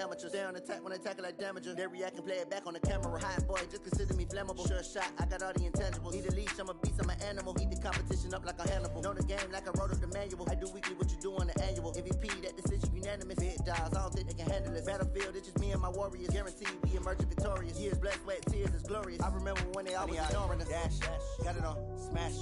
amateurs. Stay on attack when I tackle like damager. They react and play it back on the camera. Hot boy, just consider me flammable. Sure shot, I got all the intangibles. Need a leash, I'm a beast, I'm an animal. Eat the competition up like a Hannibal. Know the game like I wrote up the manual. I do weekly what you do on the annual. MVP, that decision unanimous. Big dogs, I don't think they can handle it. Battlefield, it's just me and my warriors. Guaranteed we emerge victorious. Years, blood, sweat, tears, it's glorious. I remember when they always ignoring us. Dash, got it on, smash,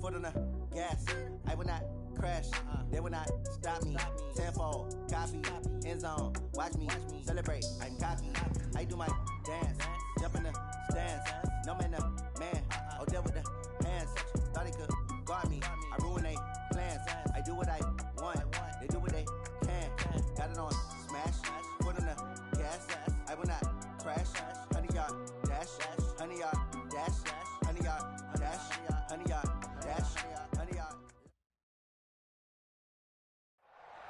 foot on the gas. I will not crash, they will not stop me. Tenfold, copy, end zone, watch me celebrate. I'm cocky, I do my dance, jump in the stands. No man, man, oh there with the hands. Thought they could guard me, I ruin they plans. I do what I want, they do what they can. Got it on, smash, foot on the gas. I will not crash, 100-yard dash, 100-yard dash, 100-yard dash, 100-yard dash, 100-yard.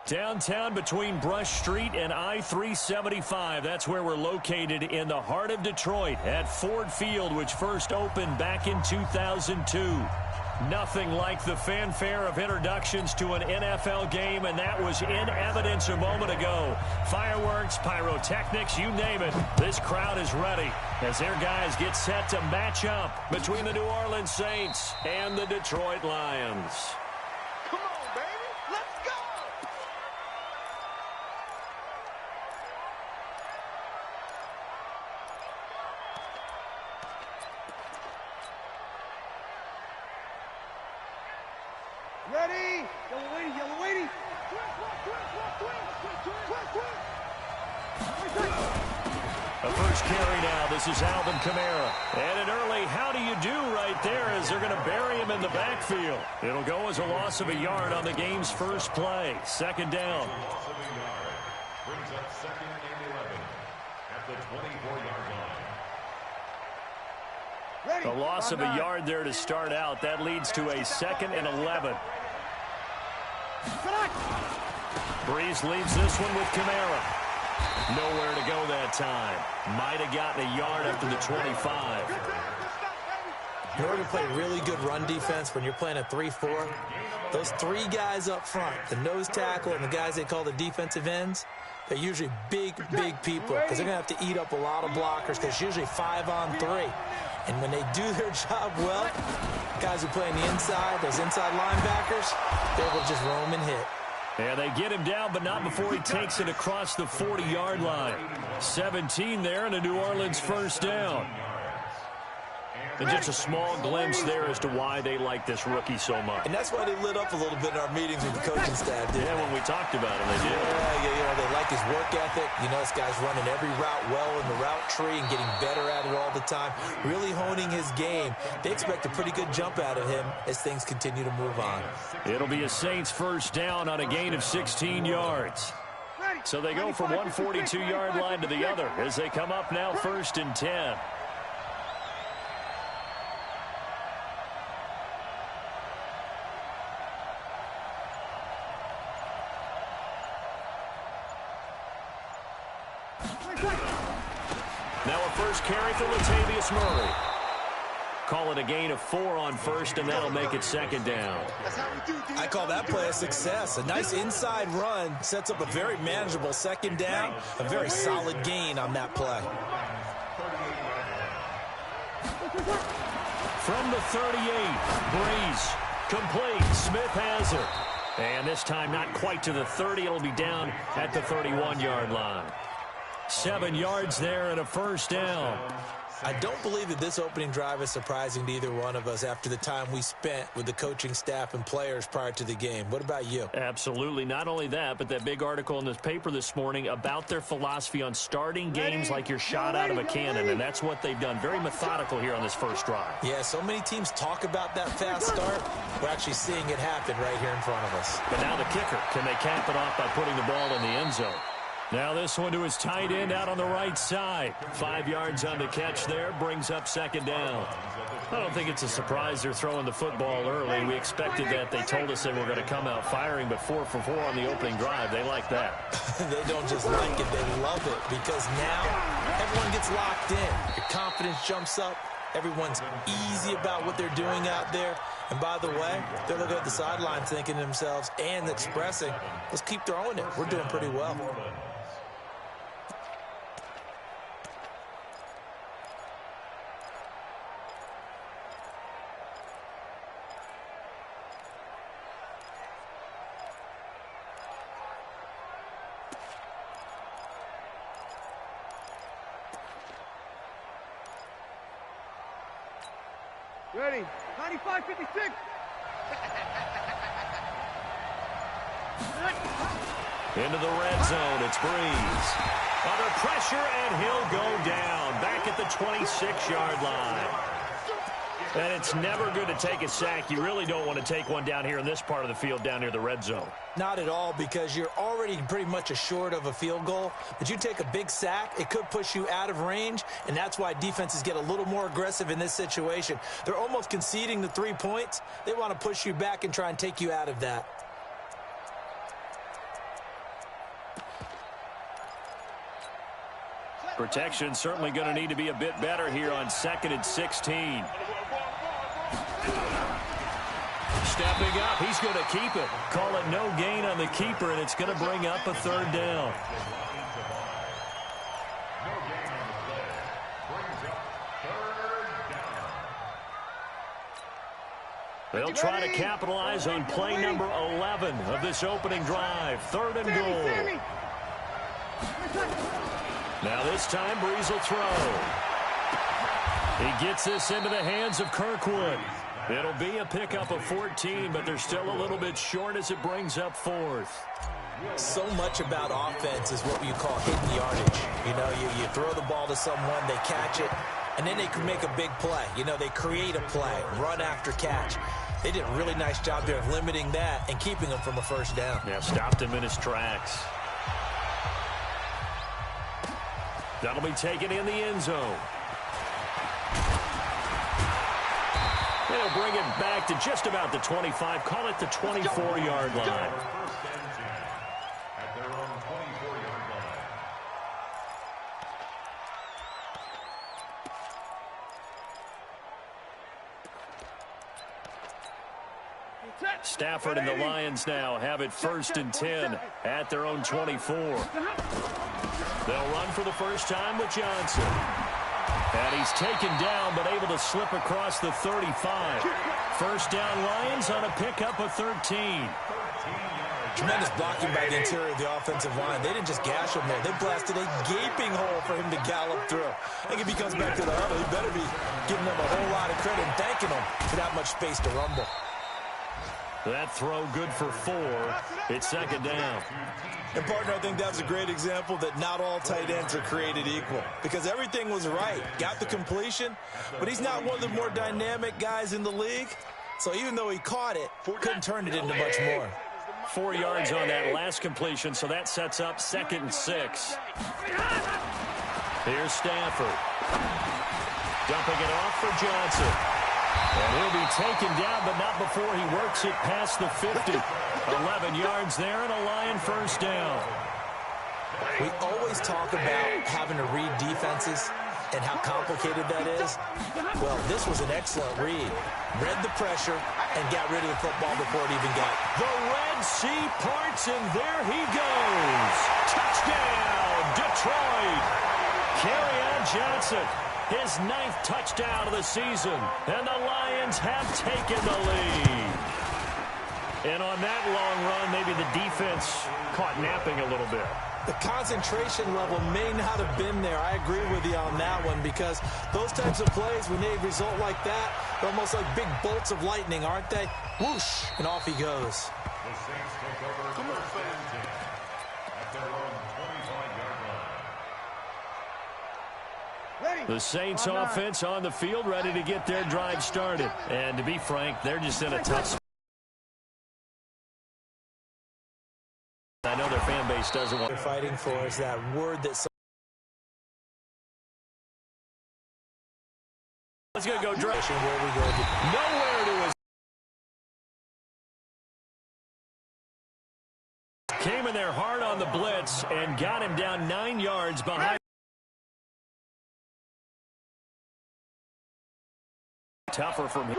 Downtown between Brush Street and I-375. That's where we're located in the heart of Detroit at Ford Field, which first opened back in 2002. Nothing like the fanfare of introductions to an NFL game, and that was in evidence a moment ago. Fireworks, pyrotechnics, you name it. This crowd is ready as their guys get set to match up between the New Orleans Saints and the Detroit Lions. Come on, baby. Let's go! Ready? Yellow waiting. A first carry now. This is Alvin Kamara. And an early how do you do right there as they're going to bury him in the backfield. It'll go as a loss of a yard on the game's first play. Second down. Loss of a yard. Brings up second and 11 at the 24-yard line. A loss of a yard there to start out. That leads to a second and 11. Breeze leaves this one with Kamara. Nowhere to go that time. Might have gotten a yard after the 25. In order to play really good run defense when you're playing a 3-4, those three guys up front, the nose tackle and the guys they call the defensive ends, they're usually big people because they're going to have to eat up a lot of blockers because it's usually 5-on-3. And when they do their job well, guys who play on the inside, those inside linebackers, they're able to just roam and hit. And they get him down, but not before he takes it across the 40-yard line. 17 there and a New Orleans first down. And just a small glimpse there as to why they like this rookie so much. And that's why they lit up a little bit in our meetings with the coaching staff. Yeah, when we talked about him, they did. Yeah, they like his work ethic. You know, this guy's running every route well in the route tree and getting better at it all the time, really honing his game. They expect a pretty good jump out of him as things continue to move on. It'll be a Saints first down on a gain of 16 yards. So they go from one 42-yard line to the other as they come up now first and 10. Now a first carry for Latavius Murray. Call it a gain of 4 on first, and that'll make it second down. I call that play a success. A nice inside run sets up a very manageable second down. A very solid gain on that play. From the 38, Breeze. Complete. Smith has it. And this time not quite to the 30. It'll be down at the 31-yard line. 7 yards there and a first down. I don't believe that this opening drive is surprising to either one of us after the time we spent with the coaching staff and players prior to the game. What about you? Absolutely. Not only that, but that big article in this paper this morning about their philosophy on starting games like you're shot out of a cannon, and that's what they've done. Very methodical here on this first drive. Yeah, so many teams talk about that fast start. We're actually seeing it happen right here in front of us. But now the kicker. Can they cap it off by putting the ball in the end zone? Now this one to his tight end out on the right side. 5 yards on the catch there, brings up second down. I don't think it's a surprise they're throwing the football early. We expected that. They told us they were going to come out firing, but 4 for 4 on the opening drive. They like that. They don't just like it, they love it, because now everyone gets locked in. Your confidence jumps up. Everyone's easy about what they're doing out there. And by the way, they're looking at the sideline thinking to themselves and expressing, let's keep throwing it. We're doing pretty well. Ready? 95-56. Into the red zone, it's Breeze. Under pressure, and he'll go down. Back at the 26-yard line. And it's never good to take a sack. You really don't want to take one down here in this part of the field, down near the red zone. Not at all, because you're already pretty much assured of a field goal. But you take a big sack, it could push you out of range, and that's why defenses get a little more aggressive in this situation. They're almost conceding the 3 points. They want to push you back and try and take you out of that. Protection certainly going to need to be a bit better here on 2nd and 16. Stepping up, he's going to keep it. Call it no gain on the keeper, and it's going to bring up a 3rd down. They'll try to capitalize on play number 11 of this opening drive. 3rd and goal. Now this time, Breeze will throw. He gets this into the hands of Kirkwood. It'll be a pickup of 14, but they're still a little bit short as it brings up 4th. So much about offense is what you call hidden yardage. You know, you throw the ball to someone, they catch it, and then they can make a big play. You know, they create a play, run after catch. They did a really nice job there of limiting that and keeping him from a 1st down. Yeah, stopped him in his tracks. That'll be taken in the end zone. They'll bring it back to just about the 25. Call it the 24-yard line. At their own 24-yard line. Stafford and the Lions now have it 1st and 10 at their own 24. They'll run for the first time with Johnson. And he's taken down, but able to slip across the 35. 1st down, Lions on a pickup of 13. Tremendous blocking by the interior of the offensive line. They didn't just gash him there. They blasted a gaping hole for him to gallop through. I think if he comes back to the huddle, he better be giving them a whole lot of credit and thanking them for that much space to rumble. That throw good for 4. It's 2nd down. And, partner, I think that was a great example that not all tight ends are created equal, because everything was right. Got the completion, but he's not one of the more dynamic guys in the league. So even though he caught it, couldn't turn it into much more. 4 yards on that last completion, so that sets up 2nd and 6. Here's Stafford. Dumping it off for Johnson. And he'll be taken down, but not before he works it past the 50. 11 yards there and a Lion 1st down. We always talk about having to read defenses and how complicated that is. Well, this was an excellent read. Read the pressure and got rid of the football before it even got. The Red Sea parts, and there he goes. Touchdown, Detroit. Kerryon Johnson. His 9th touchdown of the season, and the Lions have taken the lead. And on that long run, maybe the defense caught napping a little bit. The concentration level may not have been there. I agree with you on that one, because those types of plays, when they result like that, they're almost like big bolts of lightning, aren't they? Whoosh, and off he goes. The Saints take over first and 10 at their own 25-yard line. The Saints offense on the field, ready to get their drive started. And to be frank, they're just in a tough spot. I know their fan base doesn't want. They're fighting for is that word that. Let's go direct. Where we go. Nowhere to his. Came in there hard on the blitz and got him down 9 yards behind. Tougher from him.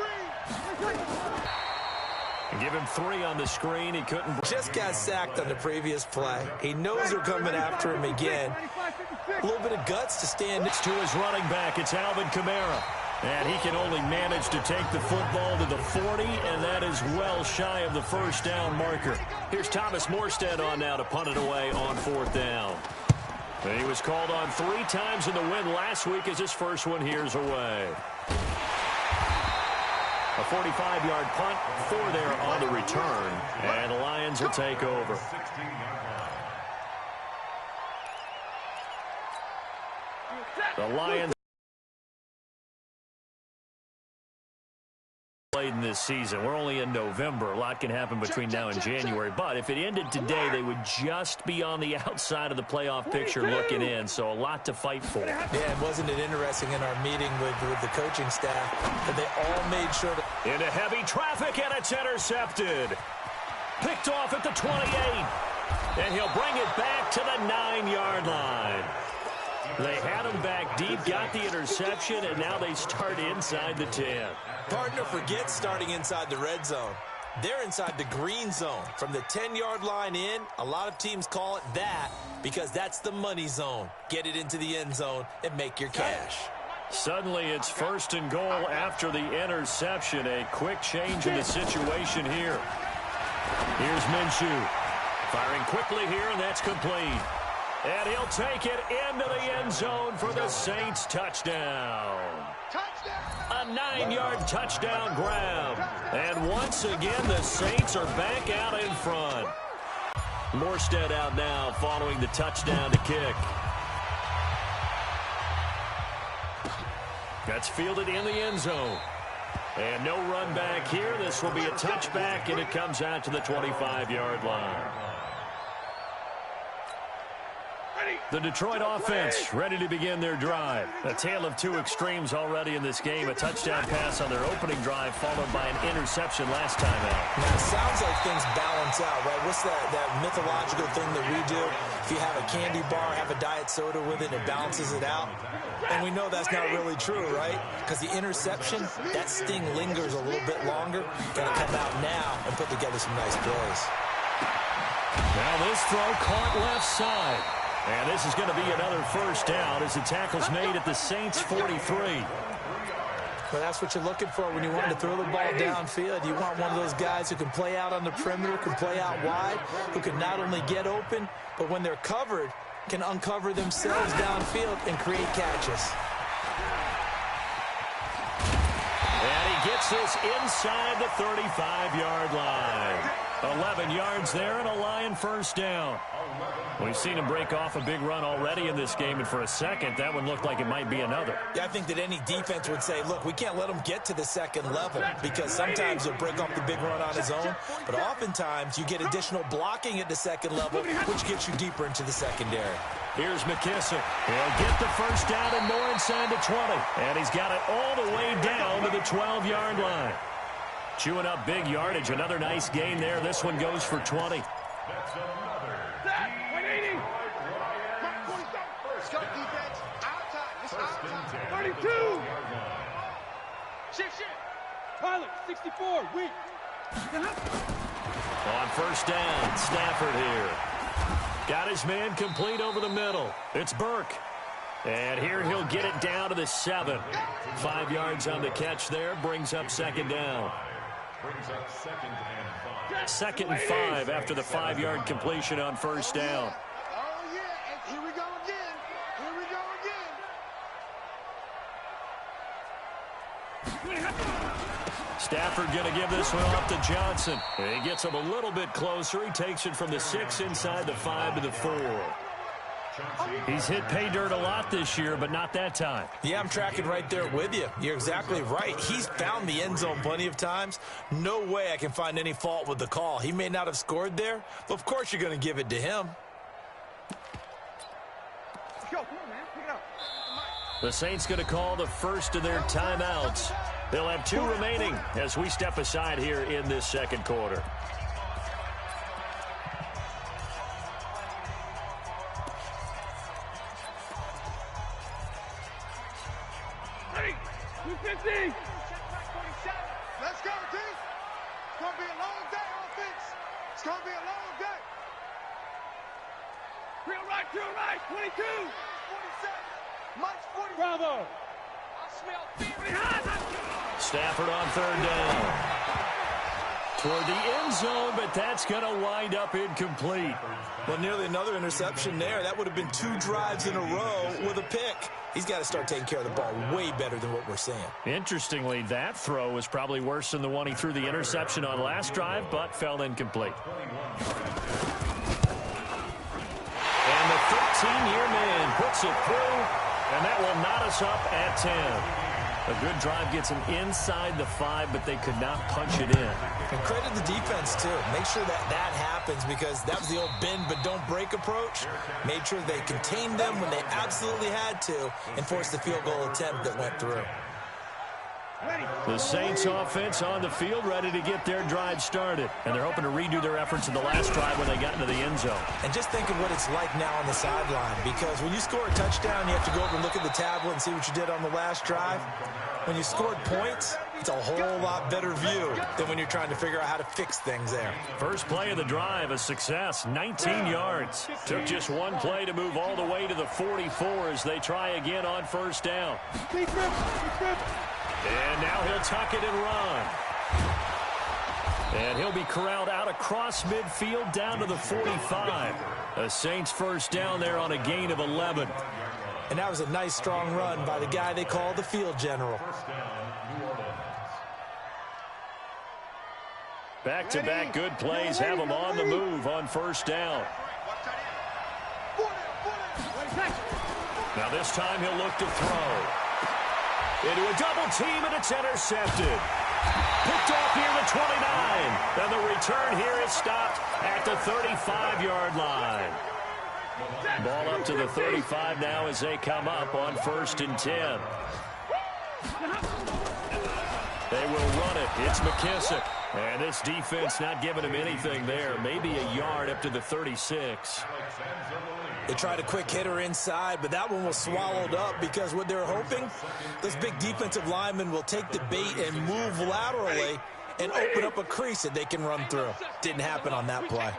Give him 3 on the screen. He couldn't. Just got sacked on the previous play. He knows they're coming after him again. A little bit of guts to stand next to his running back. It's Alvin Kamara. And he can only manage to take the football to the 40, and that is well shy of the 1st down marker. Here's Thomas Morstead on now to punt it away on 4th down. And he was called on 3 times in the win last week as his first one here's away. A 45-yard punt, 4 there on the return, and the Lions will take over. The Lions played in this season. We're only in November. A lot can happen between now and January. But if it ended today, they would just be on the outside of the playoff picture looking in. So a lot to fight for. Yeah, and wasn't it interesting in our meeting with the coaching staff that they all made sure to... Into heavy traffic, and it's intercepted. Picked off at the 28. And he'll bring it back to the 9-yard line. They had him back deep, got the interception, and now they start inside the 10. Partner forgets starting inside the red zone. They're inside the green zone. From the 10-yard line in, a lot of teams call it that because that's the money zone. Get it into the end zone and make your cash. Suddenly it's 1st and goal after the interception. A quick change in the situation here. Here's Minshew. Firing quickly here, and that's complete. And he'll take it into the end zone for the Saints touchdown. A 9-yard touchdown grab. And once again, the Saints are back out in front. Morstead out now following the touchdown to kick. That's fielded in the end zone. And no run back here. This will be a touchback, and it comes out to the 25-yard line. The Detroit offense ready to begin their drive. A tale of two extremes already in this game. A touchdown pass on their opening drive followed by an interception last time out. Now, it sounds like things balance out, right? What's that mythological thing that we do? If you have a candy bar, have a diet soda with it, it balances it out. And we know that's not really true, right? Because the interception, that sting lingers a little bit longer. Got to come out now and put together some nice plays. Now this throw caught left side. And this is going to be another first down as the tackle's made at the Saints' 43. Well, that's what you're looking for when you want to throw the ball downfield. You want one of those guys who can play out on the perimeter, can play out wide, who can not only get open, but when they're covered, can uncover themselves downfield and create catches. And he gets this inside the 35-yard line. 11 yards there and a Lion first down. We've seen him break off a big run already in this game, and for a second, that one looked like it might be another. Yeah, I think that any defense would say, look, we can't let him get to the second level because sometimes he'll break off the big run on his own, but oftentimes you get additional blocking at the second level, which gets you deeper into the secondary. Here's McKissick. He'll get the first down and more inside the 20, and he's got it all the way down to the 12-yard line. Chewing up big yardage. Another nice gain there. This one goes for 20. That's another 32. Shift. Pilot, 64, weak. On first down, Stafford here. Got his man complete over the middle. It's Burke. And here he'll get it down to the 7. 5 yards on the catch there. Brings up second down. brings up 2nd and 5. 2nd and 5 after the 5-yard completion on first down. Oh, yeah, and here we go again. Here we go again. Stafford going to give this one off to Johnson. He gets him a little bit closer. He takes it from the 6 inside the 5 to the 4. He's hit pay dirt a lot this year, but not that time. Yeah, I'm tracking right there with you. You're exactly right. He's found the end zone plenty of times. No way I can find any fault with the call. He may not have scored there, but of course you're going to give it to him. Let's go. Come on, man. Pick it up. The Saints going to call the first of their timeouts. They'll have 2 remaining as we step aside here in this second quarter. Let's go, team. It's going to be a long day, offense. It's going to be a long day. Real right, 22. 47. Mike's 40. Bravo. I smell fear. Stafford on third down. toward the end zone, but that's going to wind up incomplete. Well, nearly another interception there. That would have been 2 drives in a row with a pick. He's got to start taking care of the ball way better than what we're seeing. Interestingly, that throw was probably worse than the one he threw the interception on last drive, but fell incomplete. And the 13-year man puts it through, and that will knot us up at 10. A good drive gets them inside the 5, but they could not punch it in. And credit the defense, too. Make sure that happens, because that was the old bend but don't break approach. Made sure they contained them when they absolutely had to and forced the field goal attempt that went through. The Saints offense on the field, ready to get their drive started. And they're hoping to redo their efforts in the last drive when they got into the end zone. And just think of what it's like now on the sideline, because when you score a touchdown, you have to go over and look at the tablet and see what you did on the last drive. When you scored points, it's a whole lot better view than when you're trying to figure out how to fix things there. First play of the drive, a success, 19 yards. Took just one play to move all the way to the 44 as they try again on first down. And now he'll tuck it and run. And he'll be corralled out across midfield down to the 45. The Saints first down there on a gain of 11. And that was a nice, strong run by the guy they call the field general. Back-to-back good plays have him on the move on first down. Now this time he'll look to throw. Into a double team, and it's intercepted. Picked off near the 29. And the return here is stopped at the 35-yard line. Ball up to the 35 now as they come up on 1st and 10. They will run it. It's McKissick. And this defense not giving him anything there. Maybe a yard up to the 36. They tried a quick hitter inside, but that one was swallowed up because what they're hoping, those big defensive linemen will take the bait and move laterally and open up a crease that they can run through. Didn't happen on that play.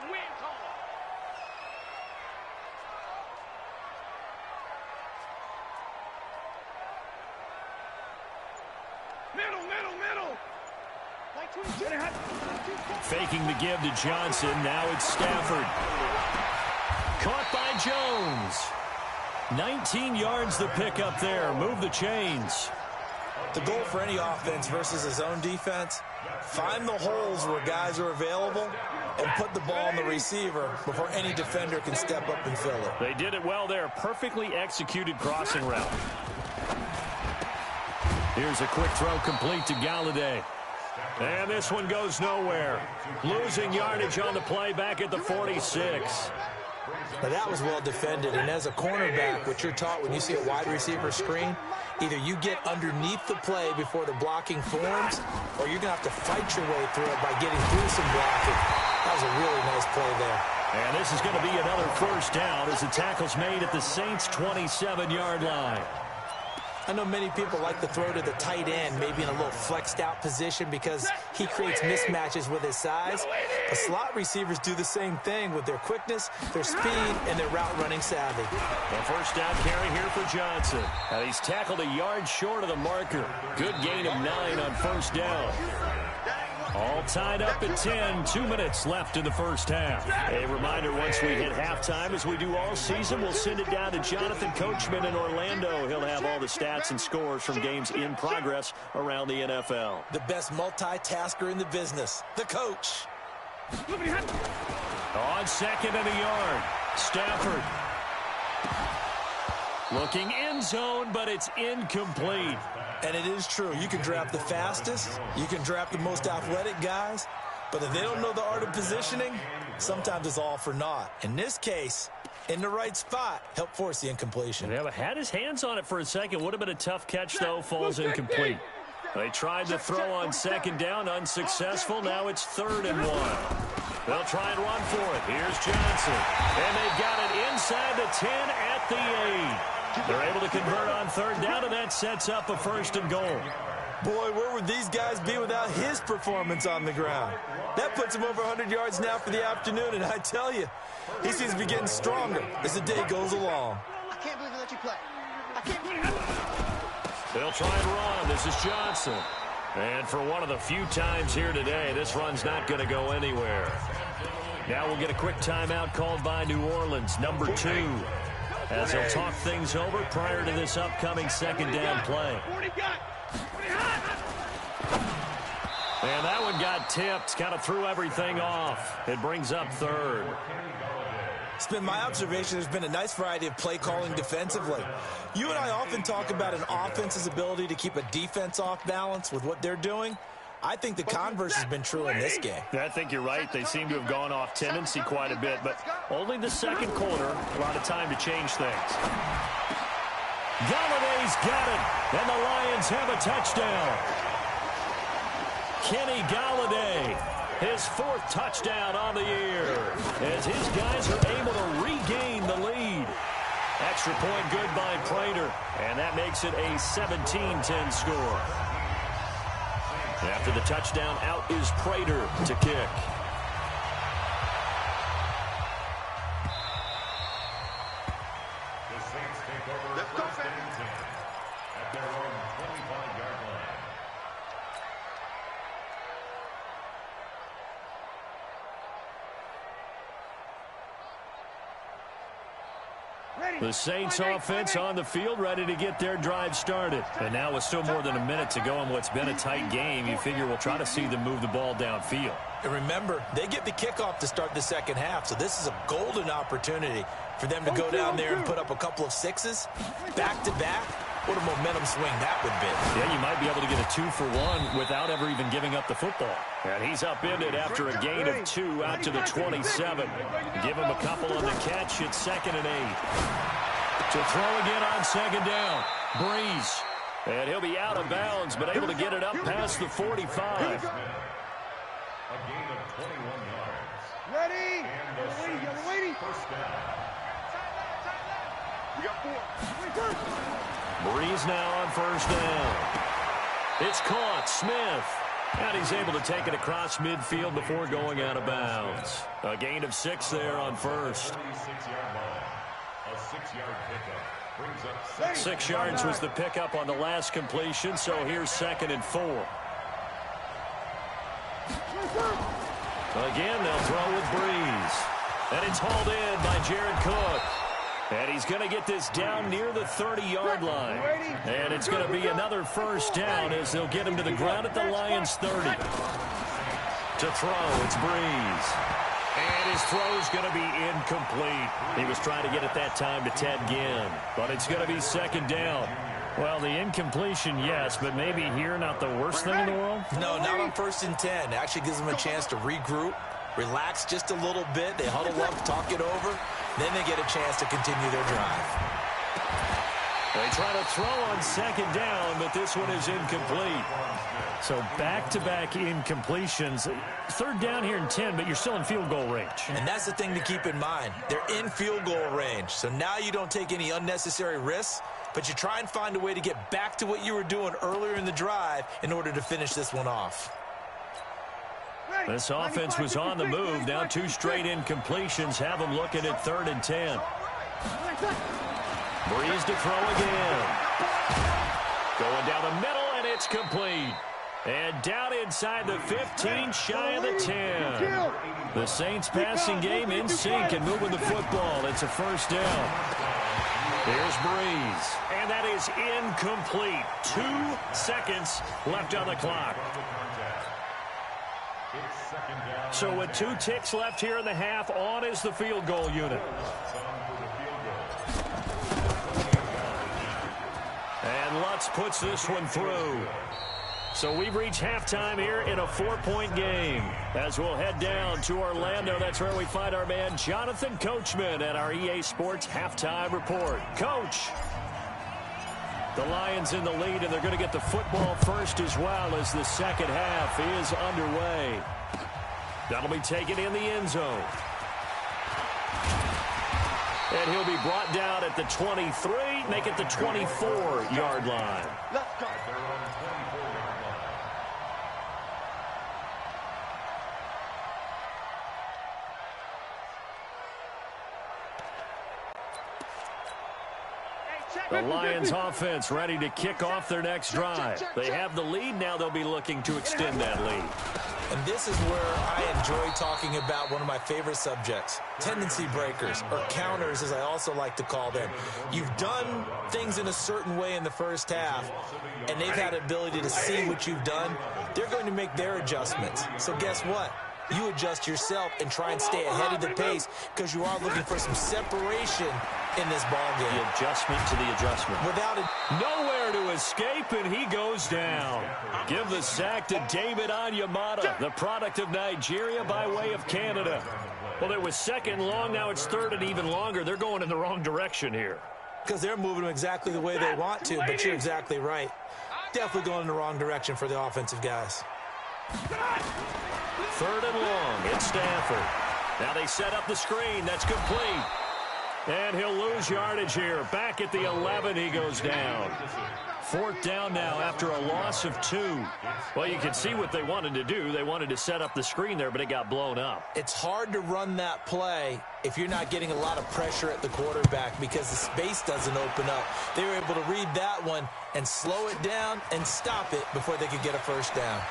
Faking the give to Johnson. Now it's Stafford. Caught by Jones. 19 yards the pick up there. Move the chains. The goal for any offense versus his own defense, find the holes where guys are available and put the ball on the receiver before any defender can step up and fill it. They did it well there. Perfectly executed crossing route. Here's a quick throw complete to Galladay. And this one goes nowhere. Losing yardage on the play back at the 46. Now that was well defended, and as a cornerback, what you're taught when you see a wide receiver screen, either you get underneath the play before the blocking forms, or you're going to have to fight your way through it by getting through some blocking. That was a really nice play there. And this is going to be another first down as the tackle's made at the Saints' 27-yard line. I know many people like to throw to the tight end, maybe in a little flexed out position because he creates mismatches with his size. But slot receivers do the same thing with their quickness, their speed, and their route running savvy. A first down carry here for Johnson. Now he's tackled a yard short of the marker. Good gain of 9 on first down. All tied up at 10, 2 minutes left in the first half. A reminder, once we hit halftime, as we do all season, we'll send it down to Jonathan Coachman in Orlando. He'll have all the stats and scores from games in progress around the NFL. The best multitasker in the business, the coach. On second and a yard, Stafford. Looking end zone, but it's incomplete. And it is true. You can draft the fastest. You can draft the most athletic guys. But if they don't know the art of positioning, sometimes it's all for naught. In this case, in the right spot, helped force the incompletion. Yeah, but had his hands on it for a second. Would have been a tough catch, though. Falls incomplete. They tried to throw on second down. Unsuccessful. Now it's 3rd and 1. They'll try and run for it. Here's Johnson. And they've got it inside the 10 at the 8. They're able to convert on 3rd down, and that sets up a 1st and goal. Boy, where would these guys be without his performance on the ground? That puts him over 100 yards now for the afternoon, and I tell you, he seems to be getting stronger as the day goes along. I can't believe they let you play. I can't believe it. They'll try and run. This is Johnson. And for one of the few times here today, this run's not going to go anywhere. Now we'll get a quick timeout called by New Orleans, number 2, as they'll talk things over prior to this upcoming second down play. And that one got tipped, kind of threw everything off. It brings up third. It's been my observation there's been a nice variety of play calling defensively. You and I often talk about an offense's ability to keep a defense off balance with what they're doing. I think the converse has been true in this game. I think you're right. They seem to have gone off tendency quite a bit, but only the second quarter, a lot of time to change things. Galladay's got it, and the Lions have a touchdown. Kenny Galladay, his 4th touchdown on the year, as his guys are able to regain the lead. Extra point good by Prater, and that makes it a 17-10 score. After the touchdown, out is Prater to kick. The Saints take over first and 10 at their own 25-yard line. The Saints offense on the field, ready to get their drive started. And now with still more than a minute to go in what's been a tight game, you figure we'll try to see them move the ball downfield. And remember, they get the kickoff to start the second half, so this is a golden opportunity for them to go down there and put up a couple of 6s back-to-back. What a momentum swing that would be. Yeah, you might be able to get a 2-for-1 without ever even giving up the football. And he's upended after a gain of 2 out to the 27. Give him a couple on the catch. It's 2nd and 8. To throw again on second down. Breeze. And he'll be out of bounds, but able to get it up past the 45. A gain of 21 yards. Ready? And the Saints first down. We got 4. Breeze now on first down. It's caught. Smith. And he's able to take it across midfield before going out of bounds. A gain of 6 there on first. 36-yard line. A 6-yard pickup brings up 6 yards was the pickup on the last completion, so here's 2nd and 4. Again, they'll throw with Breeze. And it's hauled in by Jared Cook. And he's going to get this down near the 30-yard line. And it's going to be another first down as they'll get him to the ground at the Lions' 30. To throw, it's Breeze. And his throw's going to be incomplete. He was trying to get it that time to Ted Ginn. But it's going to be second down. Well, the incompletion, yes, but maybe here not the worst thing in the world? No, not on 1st and 10. It actually gives them a chance to regroup, relax just a little bit. They huddle up, talk it over. Then they get a chance to continue their drive. They try to throw on second down, but this one is incomplete. So back-to-back incompletions. 3rd down here and 10, but you're still in field goal range. And that's the thing to keep in mind. They're in field goal range. So now you don't take any unnecessary risks, but you try and find a way to get back to what you were doing earlier in the drive in order to finish this one off. This offense was on the move. Now 2 straight incompletions have them looking at 3rd and 10. Breeze to throw again. Going down the middle, and it's complete. And down inside the 15, shy of the 10. The Saints passing game in sync and moving the football. It's a first down. Here's Breeze. And that is incomplete. 2 seconds left on the clock. So with 2 ticks left here in the half, on is the field goal unit. And Lutz puts this one through. So we've reached halftime here in a 4-point game. As we'll head down to Orlando, that's where we find our man Jonathan Coachman at our EA Sports Halftime Report. Coach, the Lions in the lead, and they're going to get the football first as well as the second half is underway. That'll be taken in the end zone. And he'll be brought down at the 23, make it the 24-yard line. Let's go. Hey, check The Lions offense ready to kick off their next drive. They have the lead. Now they'll be looking to extend that lead. And this is where I enjoy talking about one of my favorite subjects, tendency breakers, or counters as I also like to call them. You've done things in a certain way in the first half, and they've had the ability to see what you've done. They're going to make their adjustments. So guess what? You adjust yourself and try and stay ahead of the pace because you are looking for some separation in this ball game. The adjustment to the adjustment. Without it. Nowhere to escape, and he goes down. Give the sack to David Onyemata, the product of Nigeria by way of Canada. Well, it was second long. Now it's third and even longer. They're going in the wrong direction here. Because they're moving them exactly the way they want to, but you're exactly right. Definitely going in the wrong direction for the offensive guys. Third and long. It's Stafford. Now they set up the screen. That's complete. And he'll lose yardage here. Back at the 11, he goes down. Fourth down now after a loss of 2. Well, you can see what they wanted to do. They wanted to set up the screen there, but it got blown up. It's hard to run that play if you're not getting a lot of pressure at the quarterback because the space doesn't open up. They were able to read that one and slow it down and stop it before they could get a first down.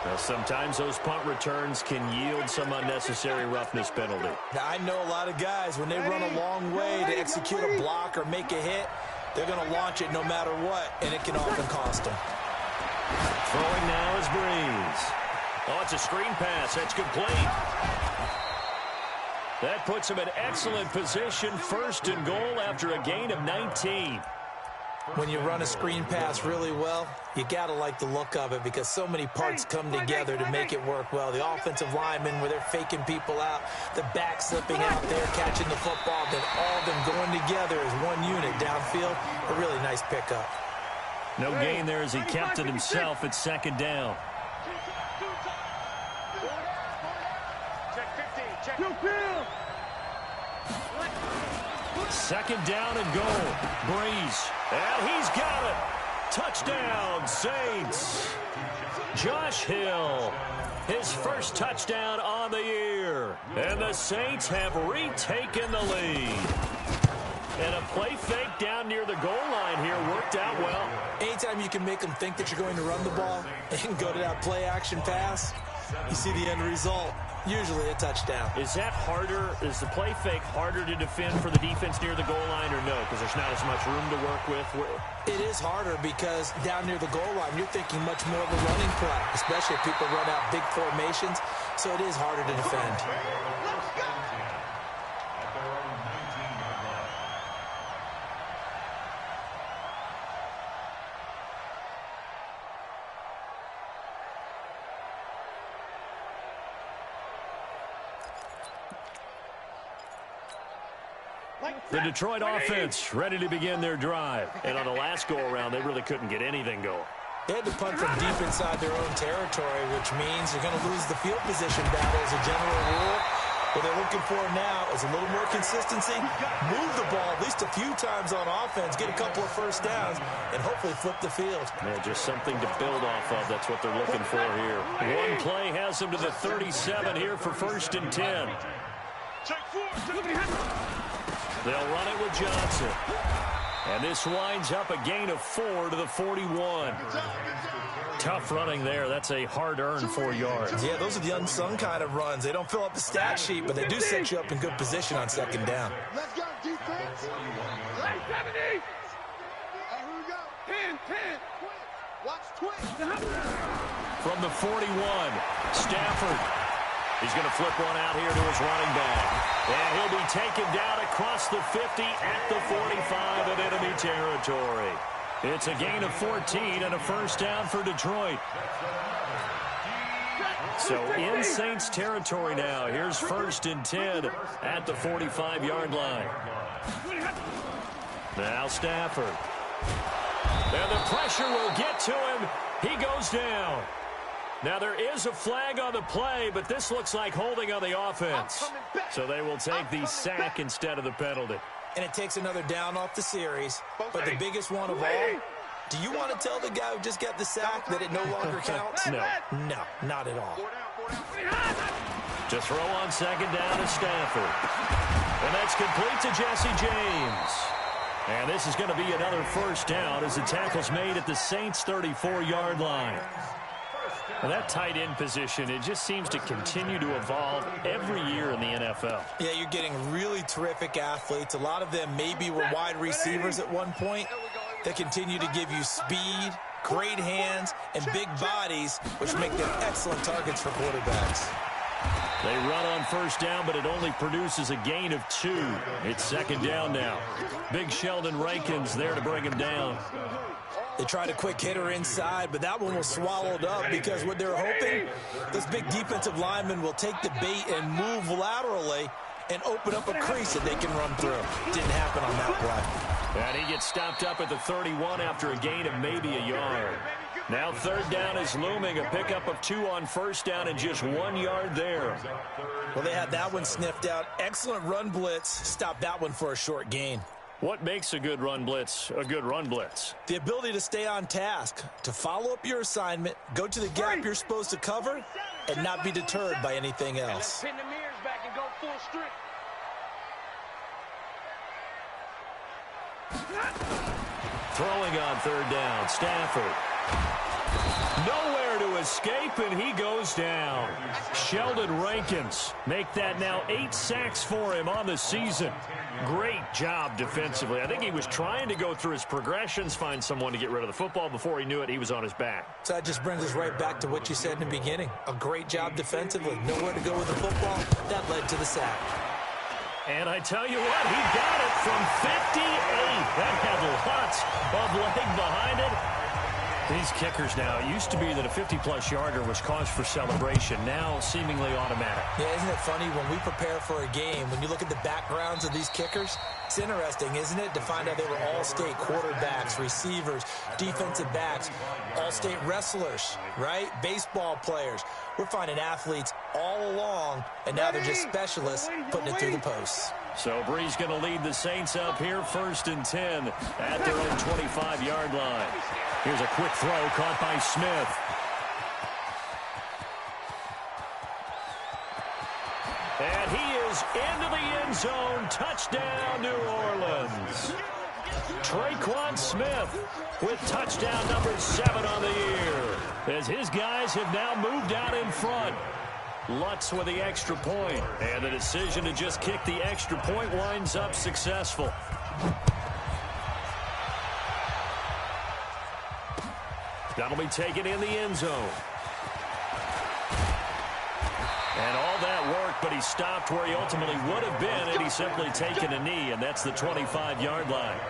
Now, sometimes those punt returns can yield some unnecessary roughness penalty. Now, I know a lot of guys, when they run a long way to execute a block or make a hit, they're going to launch it no matter what, and it can often cost them. Throwing now is Breeze. Oh, it's a screen pass. That's complete. That puts him in excellent position. First and goal after a gain of 19. When you run a screen pass really well, you got to like the look of it because so many parts come together to make it work well. The offensive linemen, where they're faking people out, the back slipping out there, catching the football, then all of them going together as one unit downfield. A really nice pickup. No gain there as he kept it himself at second down. Second down and goal. Breeze. And he's got it. Touchdown, Saints. Josh Hill, his first touchdown on the year. And the Saints have retaken the lead. And a play fake down near the goal line here worked out well. Anytime you can make them think that you're going to run the ball and go to that play-action pass, you see the end result. Usually a touchdown. Is that harder? Is the play fake harder to defend for the defense near the goal line or no? Because there's not as much room to work with? It is harder because down near the goal line, you're thinking much more of a running play, especially if people run out big formations. So it is harder to defend. The Detroit offense ready to begin their drive. And on the last go-around, they really couldn't get anything going. They had to punt from deep inside their own territory, which means you're going to lose the field position battle as a general rule. What they're looking for now is a little more consistency, move the ball at least a few times on offense, get a couple of first downs, and hopefully flip the field. Yeah, just something to build off of. That's what they're looking for here. One play has them to the 37 here for first and 10. They'll run it with Johnson. And this winds up a gain of 4 to the 41. Tough running there. That's a hard-earned 4 yards. Yeah, those are the unsung kind of runs. They don't fill up the stat sheet, but they do set you up in good position on second down. Let's go, defense. Let's 70. Here we go. 10. Watch twist. From the 41, Stafford. He's going to flip one out here to his running back. And he'll be taken down across the 50 at the 45 of enemy territory. It's a gain of 14 and a first down for Detroit. So in Saints territory now. Here's first and 10 at the 45-yard line. Now Stafford. And the pressure will get to him. He goes down. Now, there is a flag on the play, but this looks like holding on the offense. So they will take the sack instead of the penalty. And it takes another down off the series. But the biggest one of all, do you want to tell the guy who just got the sack that it no longer counts? No. No, not at all. To throw on second down to Stafford. And that's complete to Jesse James. And this is going to be another first down as the tackle's made at the Saints' 34-yard line. Well, that tight end position, it just seems to continue to evolve every year in the NFL. Yeah, you're getting really terrific athletes. A lot of them maybe were wide receivers at one point. They continue to give you speed, great hands, and big bodies, which make them excellent targets for quarterbacks. They run on first down, but it only produces a gain of 2. It's second down now. Big Sheldon Rankins there to bring him down. They tried a quick hitter inside, but that one was swallowed up because what they're hoping, this big defensive lineman will take the bait and move laterally and open up a crease that they can run through. Didn't happen on that play. And he gets stopped up at the 31 after a gain of maybe a yard. Now third down is looming, a pickup of 2 on first down and just 1 yard there. Well, they had that one sniffed out. Excellent run blitz. Stopped that one for a short gain. What makes a good run blitz a good run blitz? The ability to stay on task, to follow up your assignment, go to the gap you're supposed to cover, and not be deterred by anything else. Pin the mirrors back and go full strength. Throwing on third down, Stafford. Nowhere to escape, and he goes down. Sheldon Rankins make that now 8 sacks for him on the season. Great job defensively. I think he was trying to go through his progressions, find someone to get rid of the football. Before he knew it, he was on his back. So that just brings us right back to what you said in the beginning. A great job defensively. Nowhere to go with the football. That led to the sack. And I tell you what, he got it from 58. That had lots of leg behind it. These kickers now, it used to be that a 50-plus yarder was cause for celebration. Now seemingly automatic. Yeah, isn't it funny when we prepare for a game, when you look at the backgrounds of these kickers, it's interesting, isn't it, to find out they were all-state quarterbacks, receivers, defensive backs, all-state wrestlers, right? Baseball players. We're finding athletes all along, and now they're just specialists putting it through the posts. So Bree's going to lead the Saints up here, 1st and 10 at their own 25-yard line. Here's a quick throw caught by Smith. And he is into the end zone. Touchdown, New Orleans. Traquan Smith with touchdown number 7 on the year, as his guys have now moved out in front. Lutz with the extra point, and the decision to just kick the extra point winds up successful. That'll be taken in the end zone. And all that work, but he stopped where he ultimately would have been, and he's simply taken a knee, and that's the 25-yard line.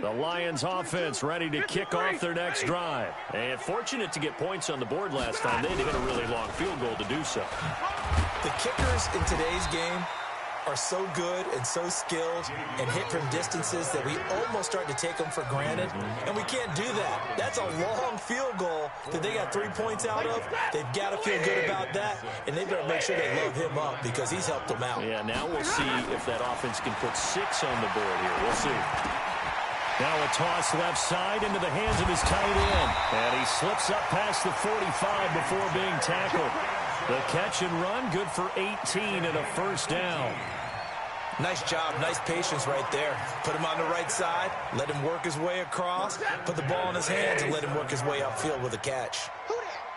The Lions offense ready to kick off their next drive. And fortunate to get points on the board last time. They hit a really long field goal to do so. The kickers in today's game are so good and so skilled and hit from distances that we almost start to take them for granted. And we can't do that. That's a long field goal that they got 3 points out of. They've got to feel good about that, and they better make sure they load him up because he's helped them out. Yeah, now we'll see if that offense can put 6 on the board here. We'll see. Now a toss left side into the hands of his tight end. And he slips up past the 45 before being tackled. The catch and run, good for 18 and a first down. Nice job, nice patience right there. Put him on the right side, let him work his way across, put the ball in his hands, and let him work his way upfield with a catch.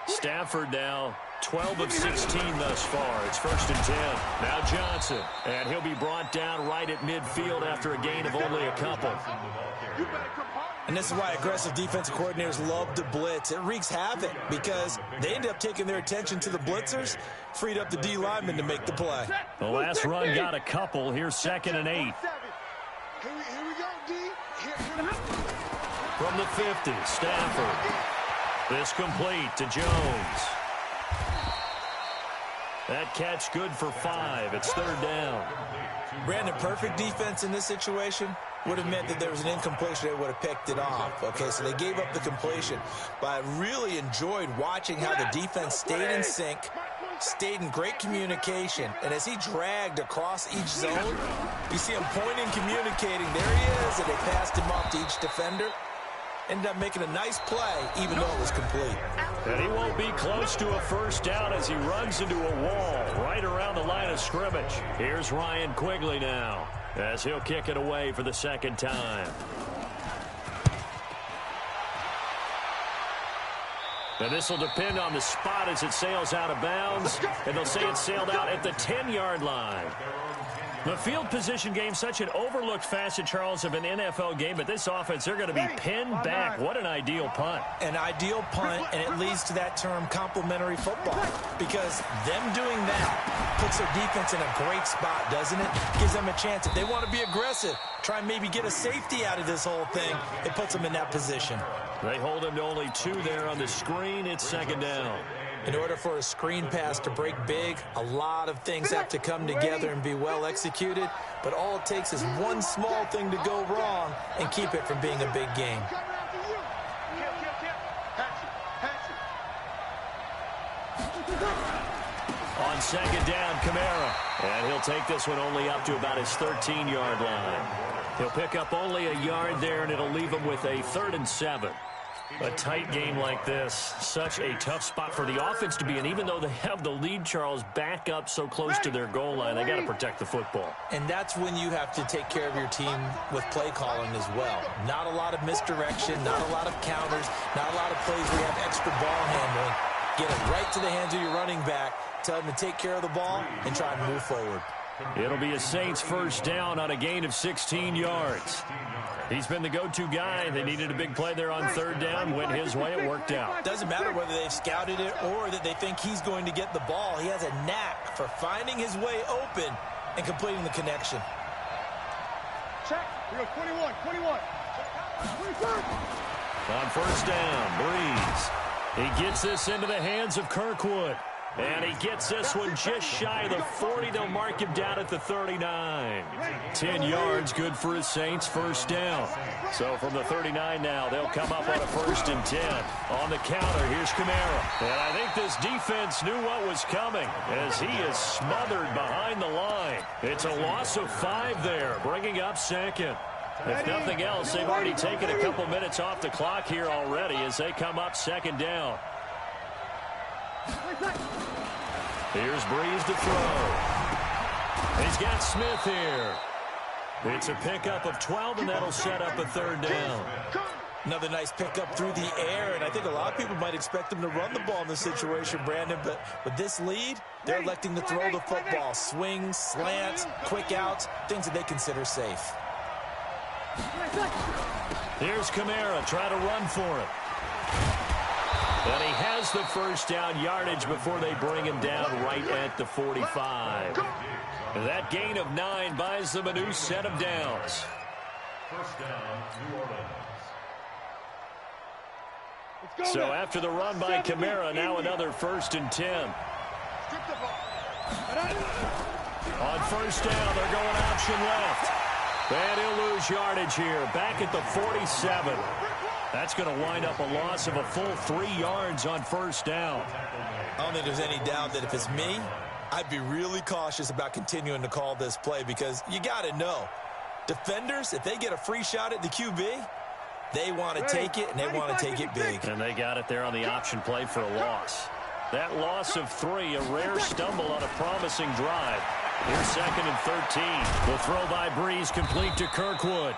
Stafford now 12 of 16 thus far. It's 1st and 10. Now Johnson, and he'll be brought down right at midfield after a gain of only a couple. And this is why aggressive defensive coordinators love to blitz. It wreaks havoc because they end up taking their attention to the blitzers, freed up the D lineman to make the play. The last run got a couple. Here's 2nd and 8. Here we go, D. From the 50, Stafford. This complete to Jones. That catch good for 5. It's 3rd down. Brandon, perfect defense in this situation would have meant that there was an incompletion. They would have picked it off. Okay, so they gave up the completion. But I really enjoyed watching how the defense stayed in sync, stayed in great communication. And as he dragged across each zone, you see him pointing, communicating. There he is, and they passed him off to each defender. Ended up making a nice play, even though it was complete. And he won't be close to a first down as he runs into a wall right around the line of scrimmage. Here's Ryan Quigley now as he'll kick it away for the second time. And this will depend on the spot as it sails out of bounds. And they'll say it sailed out at the 10-yard line. The field position game, such an overlooked facet, Charles, of an NFL game. But this offense, they're going to be pinned back. What an ideal punt. An ideal punt, and it leads to that term complementary football. Because them doing that puts their defense in a great spot, doesn't it? Gives them a chance. If they want to be aggressive, try and maybe get a safety out of this whole thing, it puts them in that position. They hold him to only 2 there on the screen. It's second down. In order for a screen pass to break big, a lot of things have to come together and be well executed. But all it takes is one small thing to go wrong and keep it from being a big game. On second down, Kamara. And he'll take this one only up to about his 13-yard line. He'll pick up only a yard there, and it'll leave him with a 3rd and 7. A tight game like this, such a tough spot for the offense to be in. Even though they have the lead, Charles, back up so close to their goal line, they got to protect the football. And that's when you have to take care of your team with play calling as well. Not a lot of misdirection, not a lot of counters, not a lot of plays where you have extra ball handling. Get it right to the hands of your running back, tell him to take care of the ball, and try and move forward. It'll be a Saints first down on a gain of 16 yards. He's been the go-to guy. They needed a big play there on 3rd down. Went his way. It worked out. Doesn't matter whether they've scouted it or that they think he's going to get the ball. He has a knack for finding his way open and completing the connection. Check. We go 21. On first down, Breeze. He gets this into the hands of Kirkwood. And he gets this one just shy of the 40. They'll mark him down at the 39. 10 yards, good for his Saints first down. So from the 39 now, they'll come up on a 1st and 10. On the counter, here's Kamara. And I think this defense knew what was coming as he is smothered behind the line. It's a loss of 5 there, bringing up 2nd. If nothing else, they've already taken a couple minutes off the clock here already as they come up 2nd down. Here's Breeze to throw. He's got Smith here. It's a pickup of 12, and that'll set up a 3rd down. Another nice pickup through the air, and I think a lot of people might expect them to run the ball in this situation, Brandon, but with this lead, they're electing to throw the football. Swings, slants, quick outs, things that they consider safe. Here's Kamara, try to run for it. And he has the first down yardage before they bring him down right at the 45. That gain of 9 buys them a new set of downs. First down, New Orleans. So after the run by Kamara, now another 1st and 10. On first down, they're going option left. And he'll lose yardage here, back at the 47. That's going to wind up a loss of a full 3 yards on first down. I don't think there's any doubt that if it's me, I'd be really cautious about continuing to call this play because you got to know, defenders, if they get a free shot at the QB, they want to take it, and they want to take it big. And they got it there on the option play for a loss. That loss of 3, a rare stumble on a promising drive. Here's 2nd and 13. The throw by Breeze complete to Kirkwood.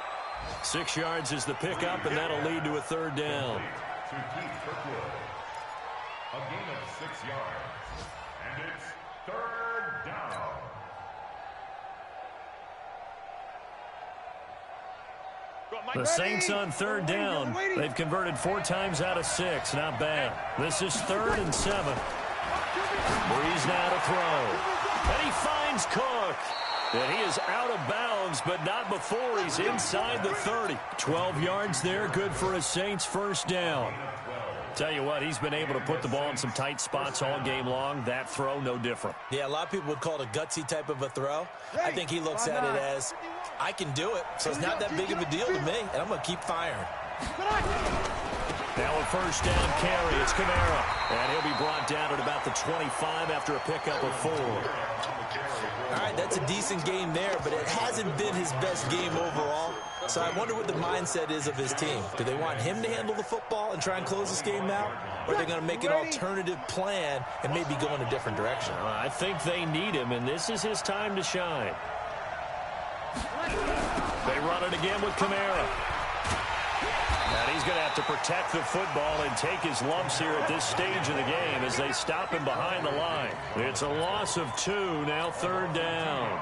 6 yards is the pickup, and that'll lead to a 3rd down. To Keith Kirkwood. A gain of 6 yards. And it's 3rd down. The Saints on 3rd down. They've converted 4 times out of 6. Not bad. This is 3rd and 7. Breeze now to throw. And he finds Cook. And he is out of bounds, but not before he's inside the 30. 12 yards there, good for a Saints first down. Tell you what, he's been able to put the ball in some tight spots all game long. That throw, no different. Yeah, a lot of people would call it a gutsy type of a throw. I think he looks at it as, I can do it, so it's not that big of a deal to me, and I'm going to keep firing. Now a first down carry. It's Kamara. And he'll be brought down at about the 25 after a pickup of 4. All right, that's a decent game there, but it hasn't been his best game overall. So I wonder what the mindset is of his team. Do they want him to handle the football and try and close this game out? Or are they going to make an alternative plan and maybe go in a different direction? I think they need him, and this is his time to shine. They run it again with Kamara. And he's going to have to protect the football and take his lumps here at this stage of the game as they stop him behind the line. It's a loss of 2, now 3rd down.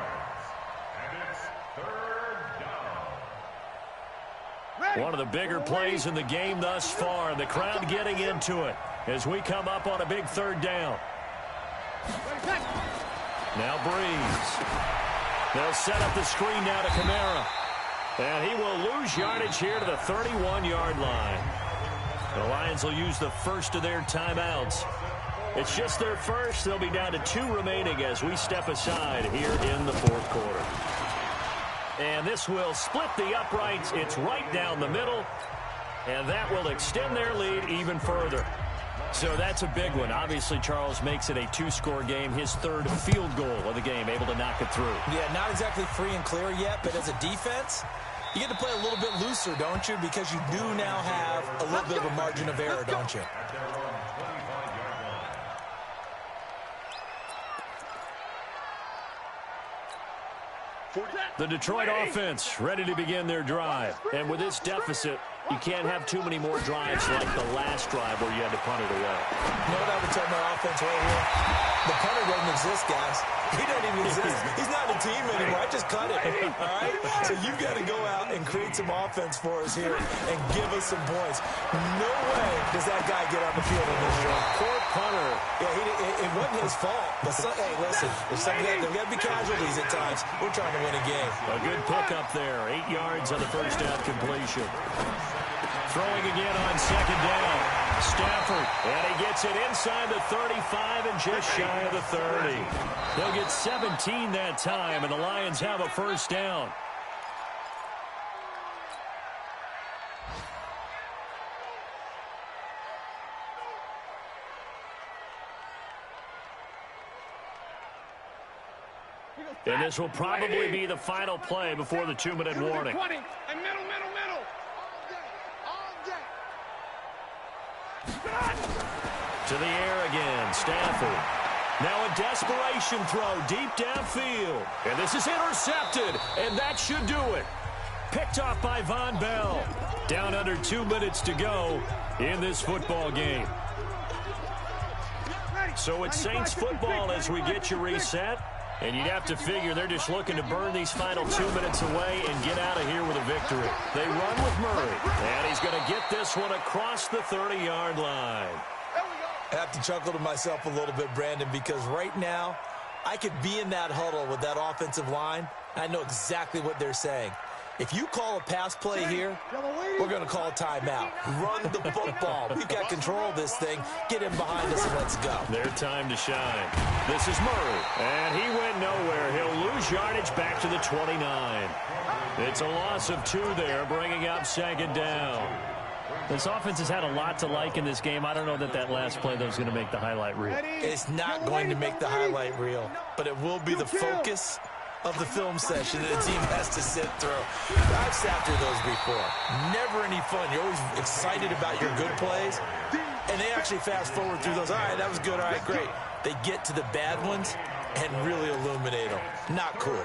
One of the bigger plays in the game thus far, and the crowd getting into it as we come up on a big 3rd down. Now Breeze. They'll set up the screen now to Kamara. And he will lose yardage here to the 31-yard line. The Lions will use the first of their timeouts. It's just their first. They'll be down to 2 remaining as we step aside here in the 4th quarter. And this will split the uprights. It's right down the middle. And that will extend their lead even further. So that's a big one. Obviously, Charles makes it a 2-score game. His 3rd field goal of the game, able to knock it through. Yeah, not exactly free and clear yet, but as a defense, you get to play a little bit looser, don't you? Because you do now have a little bit of a margin of error, don't you? The Detroit offense ready to begin their drive. And with this deficit, you can't have too many more drives like the last drive where you had to punt it away. You know what I would tell my offense right here? The punter doesn't exist, guys. He doesn't even exist. He's not a team anymore. I just cut it. All right? So you've got to go out and create some offense for us here and give us some points. No way does that guy get on the field in this drive. Poor punter. Yeah, it wasn't his fault. But hey, listen, there's got to be casualties at times. We're trying to win a game. A good pickup there. 8 yards on the first down completion. Throwing again on 2nd down. Stafford, and he gets it inside the 35 and just shy of the 30. They'll get 17 that time, and the Lions have a first down. And this will probably be the final play before the 2-minute warning. And middle. To the air again, Stafford. Now a desperation throw deep downfield. And this is intercepted, and that should do it. Picked off by Von Bell. Down under 2 minutes to go in this football game. So it's Saints football as we get you reset. And you'd have to figure they're just looking to burn these final 2 minutes away and get out of here with a victory. They run with Murray, and he's going to get this one across the 30-yard line. I have to chuckle to myself a little bit, Brandon, because right now I could be in that huddle with that offensive line. I know exactly what they're saying. If you call a pass play here, we're going to call a timeout. Run the football. We've got control of this thing. Get him behind us and let's go. Their time to shine. This is Murray, and he went nowhere. He'll lose yardage back to the 29. It's a loss of 2 there, bringing up 2nd down. This offense has had a lot to like in this game. I don't know that last play, though, is going to make the highlight reel. It's not going to make the highlight reel, but it will be the focus of the film session that a team has to sit through. I've sat through those before. Never any fun. You're always excited about your good plays, and they actually fast forward through those. All right, that was good. All right, great. They get to the bad ones and really illuminate them. Not cool.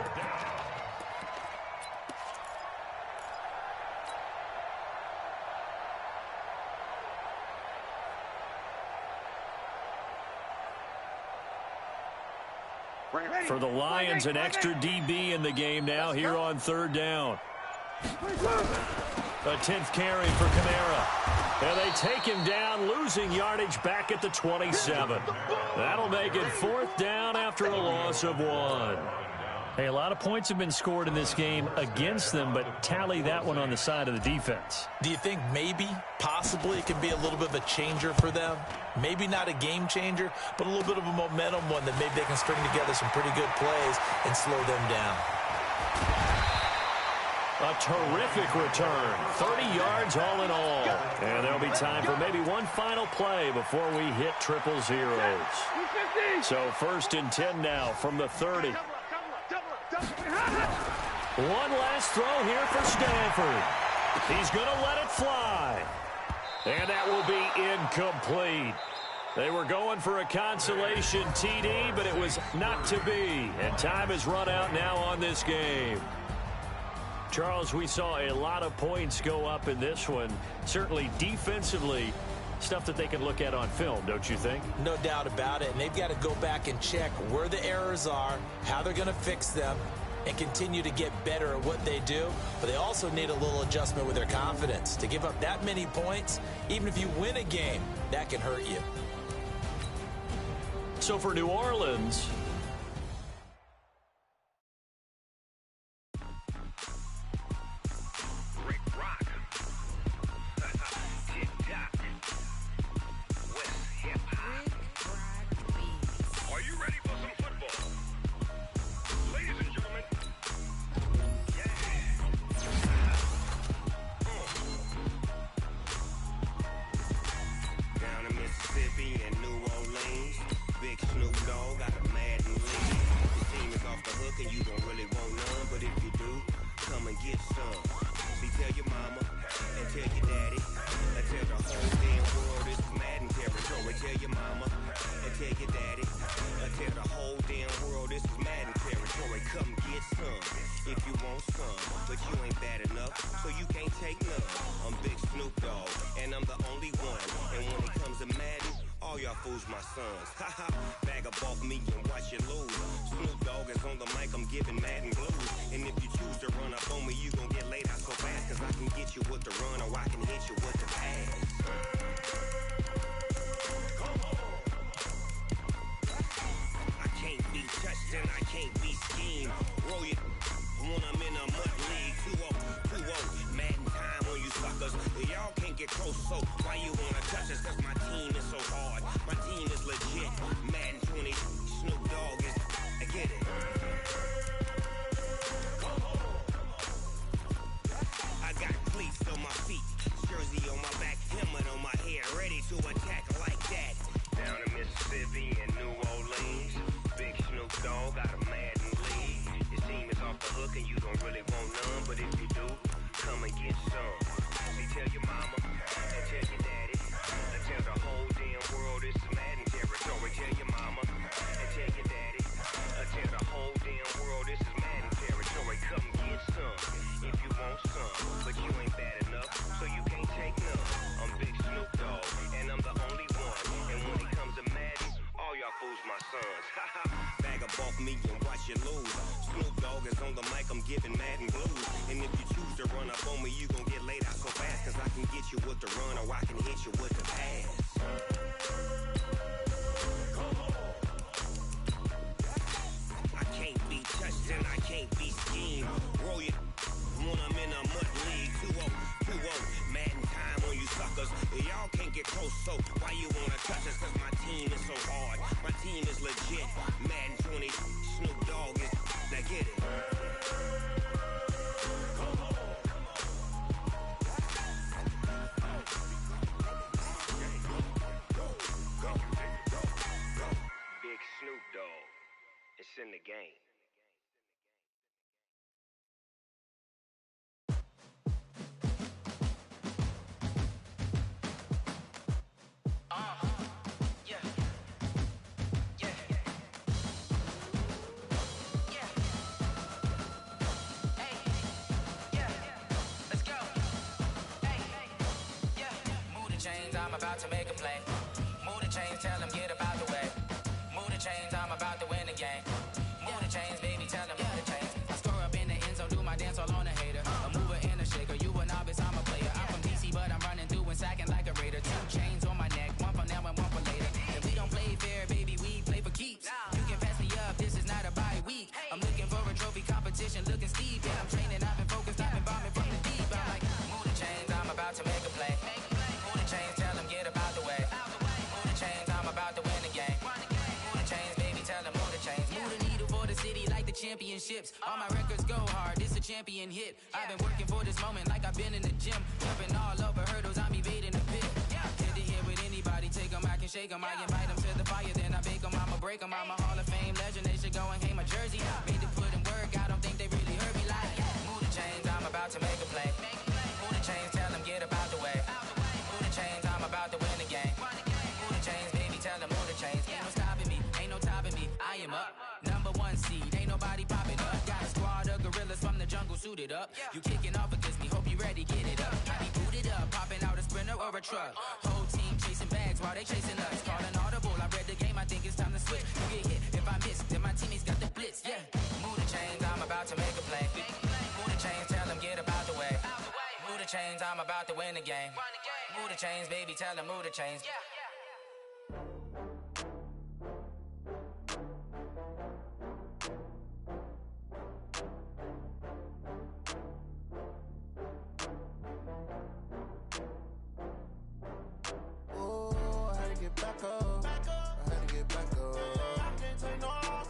For the Lions, an extra DB in the game now here on 3rd down. A 10th carry for Kamara. And they take him down, losing yardage back at the 27. That'll make it 4th down after a loss of 1. Hey, a lot of points have been scored in this game against them, but tally that one on the side of the defense. Do you think maybe, possibly, it can be a little bit of a changer for them? Maybe not a game changer, but a little bit of a momentum one that maybe they can string together some pretty good plays and slow them down. A terrific return. 30 yards all in all. And there'll be time for maybe one final play before we hit triple zeros. So 1st and 10 now from the 30. One last throw here for Stanford. He's going to let it fly. And that will be incomplete. They were going for a consolation TD, but it was not to be. And time has run out now on this game. Charles, we saw a lot of points go up in this one. Certainly defensively, stuff that they can look at on film, don't you think? No doubt about it. And they've got to go back and check where the errors are, how they're going to fix them, and continue to get better at what they do. But they also need a little adjustment with their confidence. To give up that many points, even if you win a game, that can hurt you. So for New Orleans, in the game. I'm about to make a play. Move the chains, tell them get about the way. Move the chains, I'm about to win the game. Move the chains, baby, tell them move the chains. I score up in the end zone, do my dance all on a hater. A mover and a shaker, you a novice, I'm a player. I'm from DC, but I'm running through and sacking like a raider. 2 chains on my neck, one for now and one for later. And we don't play fair, baby, we play for keeps. You can pass me up, this is not a bye week. I'm looking for a trophy competition, looking steep. And I'm training, I've been focused, I've been bombing from the deep. I'm like, move the chains, I'm about to make a play. Move the chains, tell them get about the way. Move the chains, I'm about to win the game. Move the chains, baby, tell them move the chains. Move championships. All my records go hard, this a champion hit. I've been working for this moment like I've been in the gym. Jumping all over hurdles, I'm evading the pit. Head to head with anybody, take them, I can shake them. I invite them to the fire, then I bake them, I'ma break them. I'm a Hall of Fame legend, they should go and hang my jersey. Made to put in work, I don't think they really heard me like. Move the chains, I'm about to make a play. Move the chains, tell them get up out the way. Move the chains, I'm about to win the game. Move the chains, baby, tell them move the chains. Ain't no stopping me, ain't no topping me, I am up. #1 seed, ain't nobody popping up. Got a squad of gorillas from the jungle suited up. You kicking off against me, hope you ready, get it up. I be booted up, popping out a Sprinter or a truck. Whole team chasing bags while they chasing us. Calling audible, I read the game, I think it's time to switch. You get hit, if I miss, then my teammates got the blitz, yeah. Move the chains, I'm about to make a play. Move the chains, tell them get up out the way. Move the chains, I'm about to win the game. Move the chains, baby, tell them move the chains. Back up. I had to get back up. I can't take no loss.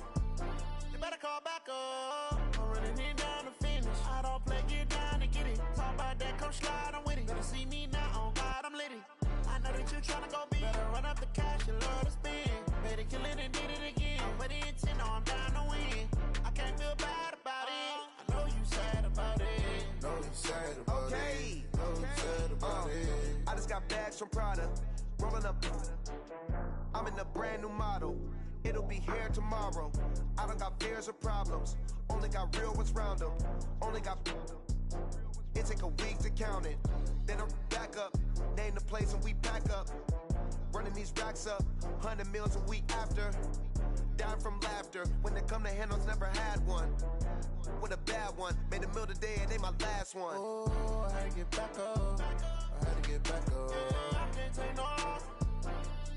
You better call back up. I'm running it down to finish. I don't play, get down to get it. Talk about that, come slide, I'm with it. Better see me now, on God, I'm litty. I know that you tryna go big. Better run up the cash, you love to spend. Better kill it and did it again. I'm with the intent, no, I'm down to win. I can't feel bad about it. I know you sad about it. Know you sad about it. Know you sad about it. I just got bags from Prada. Rolling up, I'm in a brand new model. It'll be here tomorrow. I don't got fears or problems. Only got real ones round them. Only got. It take a week to count it. Then I'm back up. Name the place and we pack up. Running these racks up. 100 meals a week after. Down from laughter. When they come to handles, never had one. With a bad one. Made a meal today and they my last one. Oh, I had to get back up. I had to get back up. I can't take no loss.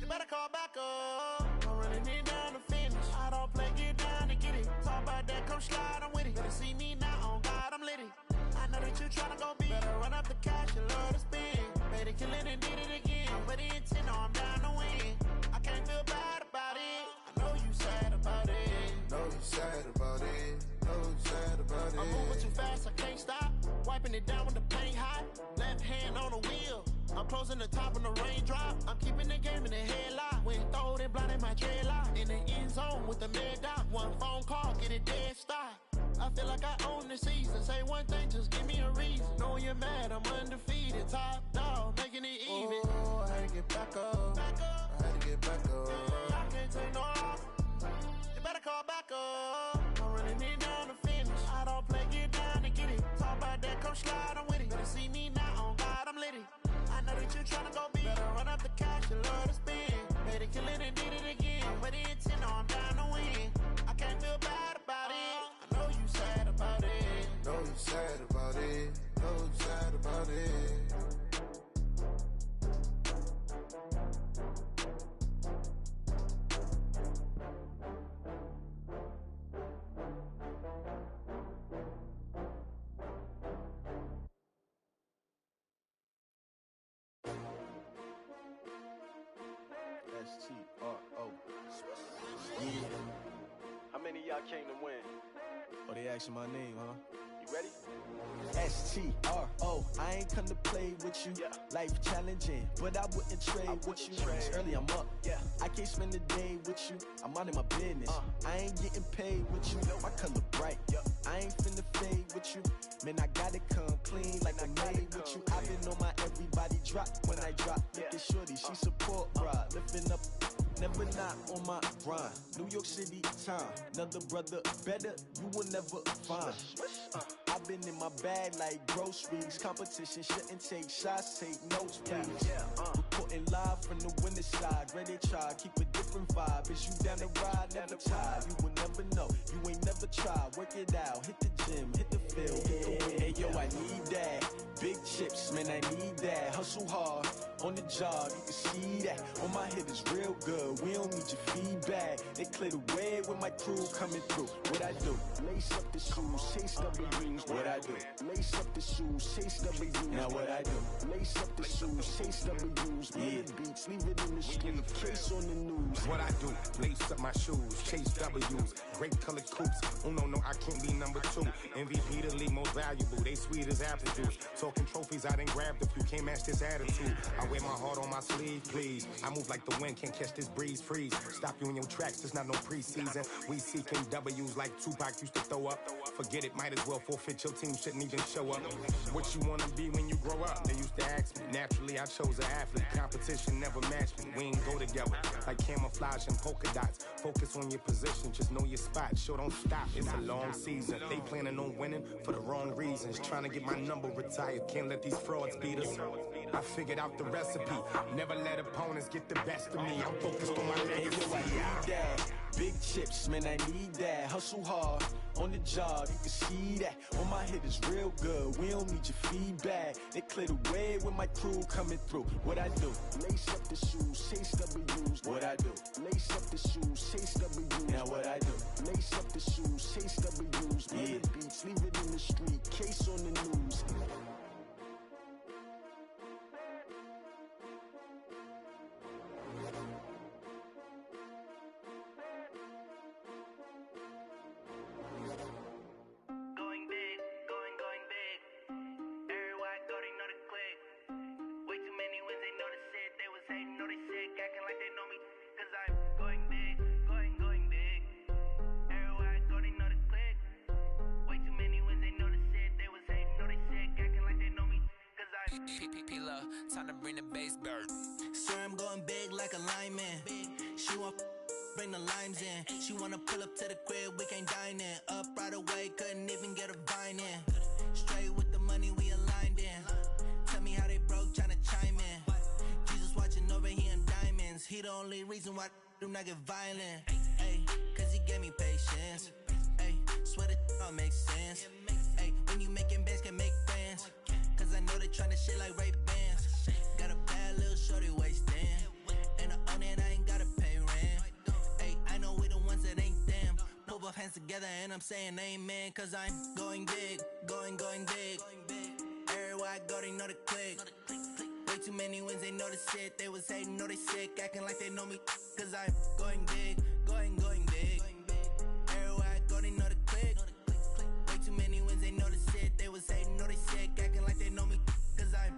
You better call back up. I'm running it down to finish. I don't play, get down to get it. Talk about that, come slide, I'm with it. Better see me now, on God, I'm litty. I know that you tryna go big. Better run up the cash, you love to spend. Better kill it and did it again. I'm with the intent, no, I'm down to win. I can't feel bad about it. I know you sad about it. Know you sad about it. Know you sad about it. I'm moving too fast, I can't stop. Wiping it down with the paint hot. Left hand on the wheel. I'm closing the top when the raindrop. I'm keeping the game in the headlock. When throwed and blinded my dreadlock. In the end zone with the mad dot. One phone call, get it dead stop. I feel like I own the season. Say one thing, just give me a reason. Knowing you're mad, I'm undefeated. Top dog, making it even. Oh, I had to get back up. I had to get back up. I can't take no loss. You better call back up. I'm running it down to finish. I don't play, get down to get it. Talk about that, come slide, I'm with it. Better see me now, on God, I'm litty. I know that you tryna go big. Better run up the cash, you love to spend. Better kill it and did it again. I'm with the intent, no, I'm down to win. I can't feel bad about it. I know you sad about it. Know you sad about it. Know you sad about it. S-T-R-O. Yeah. How many of y'all came to win? Oh, they asking my name, huh? You ready? S-T-R-O. I ain't come to play with you. Yeah. Life challenging, but I wouldn't trade with you. It's early, I'm up. Yeah. I can't spend the day with you. I'm out in my business. I ain't getting paid with you. My color bright. Yeah. I ain't finna fade with you. Man, I gotta come clean like I made with you. I've been on my everybody drop when I drop. Look at shorty, she support, bruh. Lifting up, never not on my grind. New York City time, another brother better, you will never find. I've been in my bag like groceries. Competition shouldn't take shots, take notes, please. Reporting live from the winter side. Ready to try, keep a different vibe. Is you down the ride, never tired. You will never know, you ain't never tried. Work it out, hit the gym, hit the field, hit the win. Hey yo, I need that. Big chips, man, I need that. Hustle hard, on the job, you can see that. On my hit is real good, we don't need your feedback. They clear the way with my crew coming through. What I do? Lace up the shoes, chase W's. What I do? Lace up the shoes, chase W's. Now what I do? Lace up the shoes, chase W's. Yeah, beats, leave it in the street, case on the news. What I do? Lace up my shoes, chase W's. Great colored coupes, Uno, no I can't be number 2. MVP the league most valuable. They sweet as apple juice. Talking trophies, I done grabbed a few. Can't match this attitude. I wear my heart on my sleeve, please. I move like the wind, can't catch this breeze. Freeze. Stop you in your tracks, there's not no preseason. We seeking W's like Tupac used to throw up. Forget it, might as well forfeit. Your team shouldn't even show up. What you wanna be when you grow up? They used to ask me. Naturally, I chose an athlete. Competition never matched me. We ain't go together like camouflage and polka dots. Focus on your position, just know your spot. Sure, don't stop. It's a long season. They planning on winning for the wrong reasons. Trying to get my number retired. Can't let these frauds beat us. I figured out the recipe. Never let opponents get the best of me. I'm focused on my legacy. I need that. Big chips, man, I need that. Hustle hard on the job, you can see that. On my head is real good. We don't need your feedback. They clear the way with my crew coming through. What I do? Lace up the shoes, chase W's. What I do? Lace up the shoes, chase W's. Now what I do? Lace up the shoes, chase W's. Yeah. The beats, leave it in the street. Case on the news. Time to bring the bass bird. Sir, I'm going big like a lineman. She want bring the limes in. She wanna pull up to the crib, we can't dine in. Up right away, couldn't even get a vine in. Straight with the money, we aligned in. Tell me how they broke, tryna chime in. Jesus watching over here in diamonds. He the only reason why I do not get violent. Ay, cause he gave me patience. Ay, swear that all makes sense. Ay, when you making bands, can make friends. Cause I know they tryna shit like Ray-Bans. Got a bad little shorty wasting. And I own it, I ain't gotta pay rent. Ay, I know we the ones that ain't them. Put both hands together and I'm saying amen. Cause I'm going big, going big. Everywhere I go, they know the click. Way too many wins, they know the shit. They was hating, know they sick, acting like they know me. Cause I'm going big, going big. Everywhere I go, they know the click. Way too many wins, they know the shit. They was hating, know they sick, acting like they know me. Cause I'm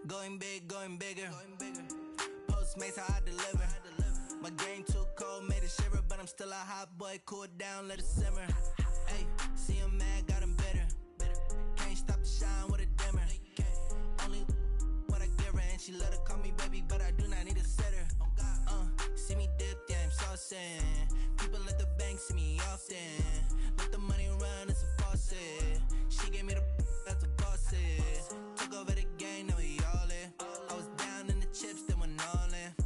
going big, going bigger. Postmates how I deliver. My game too cold, made it shiver. But I'm still a hot boy, cool it down, let it simmer. Hey, see him mad, got him bitter. Can't stop the shine with a dimmer. Only what I give her, and she let her call me baby, but I do not need a sitter. See me dip, yeah, I'm saucing. People at the bank see me often. Let the money run, it's a faucet. She gave me the that's a faucet. Took over the game, now we all in. I was down in the chips, then went all in.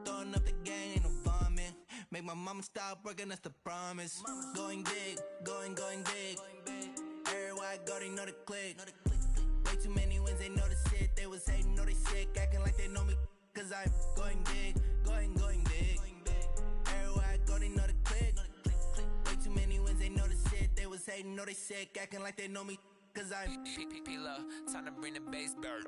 Throwing up the game, ain't no vomit. Make my mama stop working, that's the promise. Going big, going big. Everywhere I go, they know the click. Way too many wins, they know the shit. They was hating, know they sick, acting like they know me. Cause I'm going big, going big. Everywhere I go, they know the click. Way too many wins, they know the shit. They was hating, know they sick, acting like they know me. Cause I'm P-P-P-P-Love, time to bring the bass bird.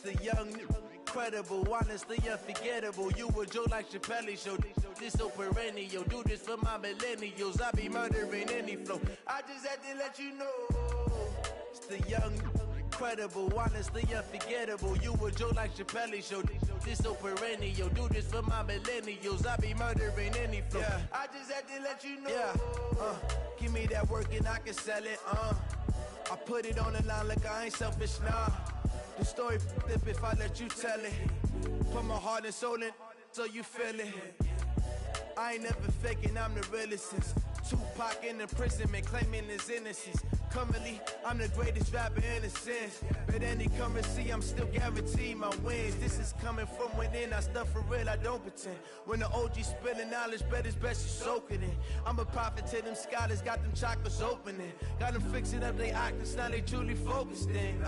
The young, incredible, honestly unforgettable. You a Joe like Chappelle show. This so perennial. Do this for my millennials. I be murdering any flow. I just had to let you know. It's the young, incredible, honestly unforgettable. You a Joe like Chappelle show. This so perennial. Do this for my millennials. I be murdering any flow. Yeah. I just had to let you know. Yeah. Give me that work and I can sell it. I put it on the line like I ain't selfish, nah. The story flip if I let you tell it. Put my heart and soul in so you feel it. I ain't never faking, I'm the realest since Tupac in imprisonment, claiming his innocence. Currently, I'm the greatest rapper in a sense. But any currency, I'm still guaranteed my wins. This is coming from within, I stuff for real, I don't pretend. When the OG spilling knowledge, bet it's best you soak it in. I'm a prophet to them scholars, got them chakras opening. Got them fixing up they octaves, now they truly focused in.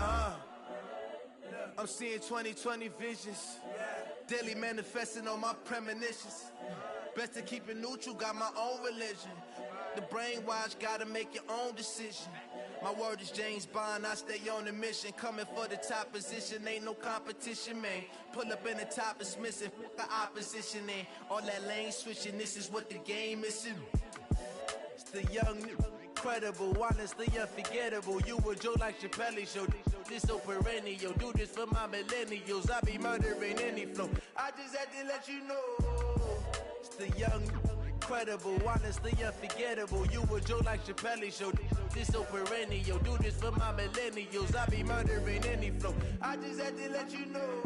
I'm seeing 2020 visions. Daily manifesting on my premonitions. Best to keep it neutral, got my own religion. The brainwash, gotta make your own decision. My word is James Bond, I stay on the mission. Coming for the top position, ain't no competition, man. Pull up in the top, it's missing, the opposition ain't. All that lane switching, this is what the game missing. It's the young, incredible, honestly unforgettable. You a Joe like Chappelle show. This so perennial, do this for my millennials. I be murdering any flow. I just had to let you know. It's the young, incredible, honestly unforgettable. You a Joe like Chappelle show. This so perennial, do this for my millennials. I be murdering any flow. I just had to let you know.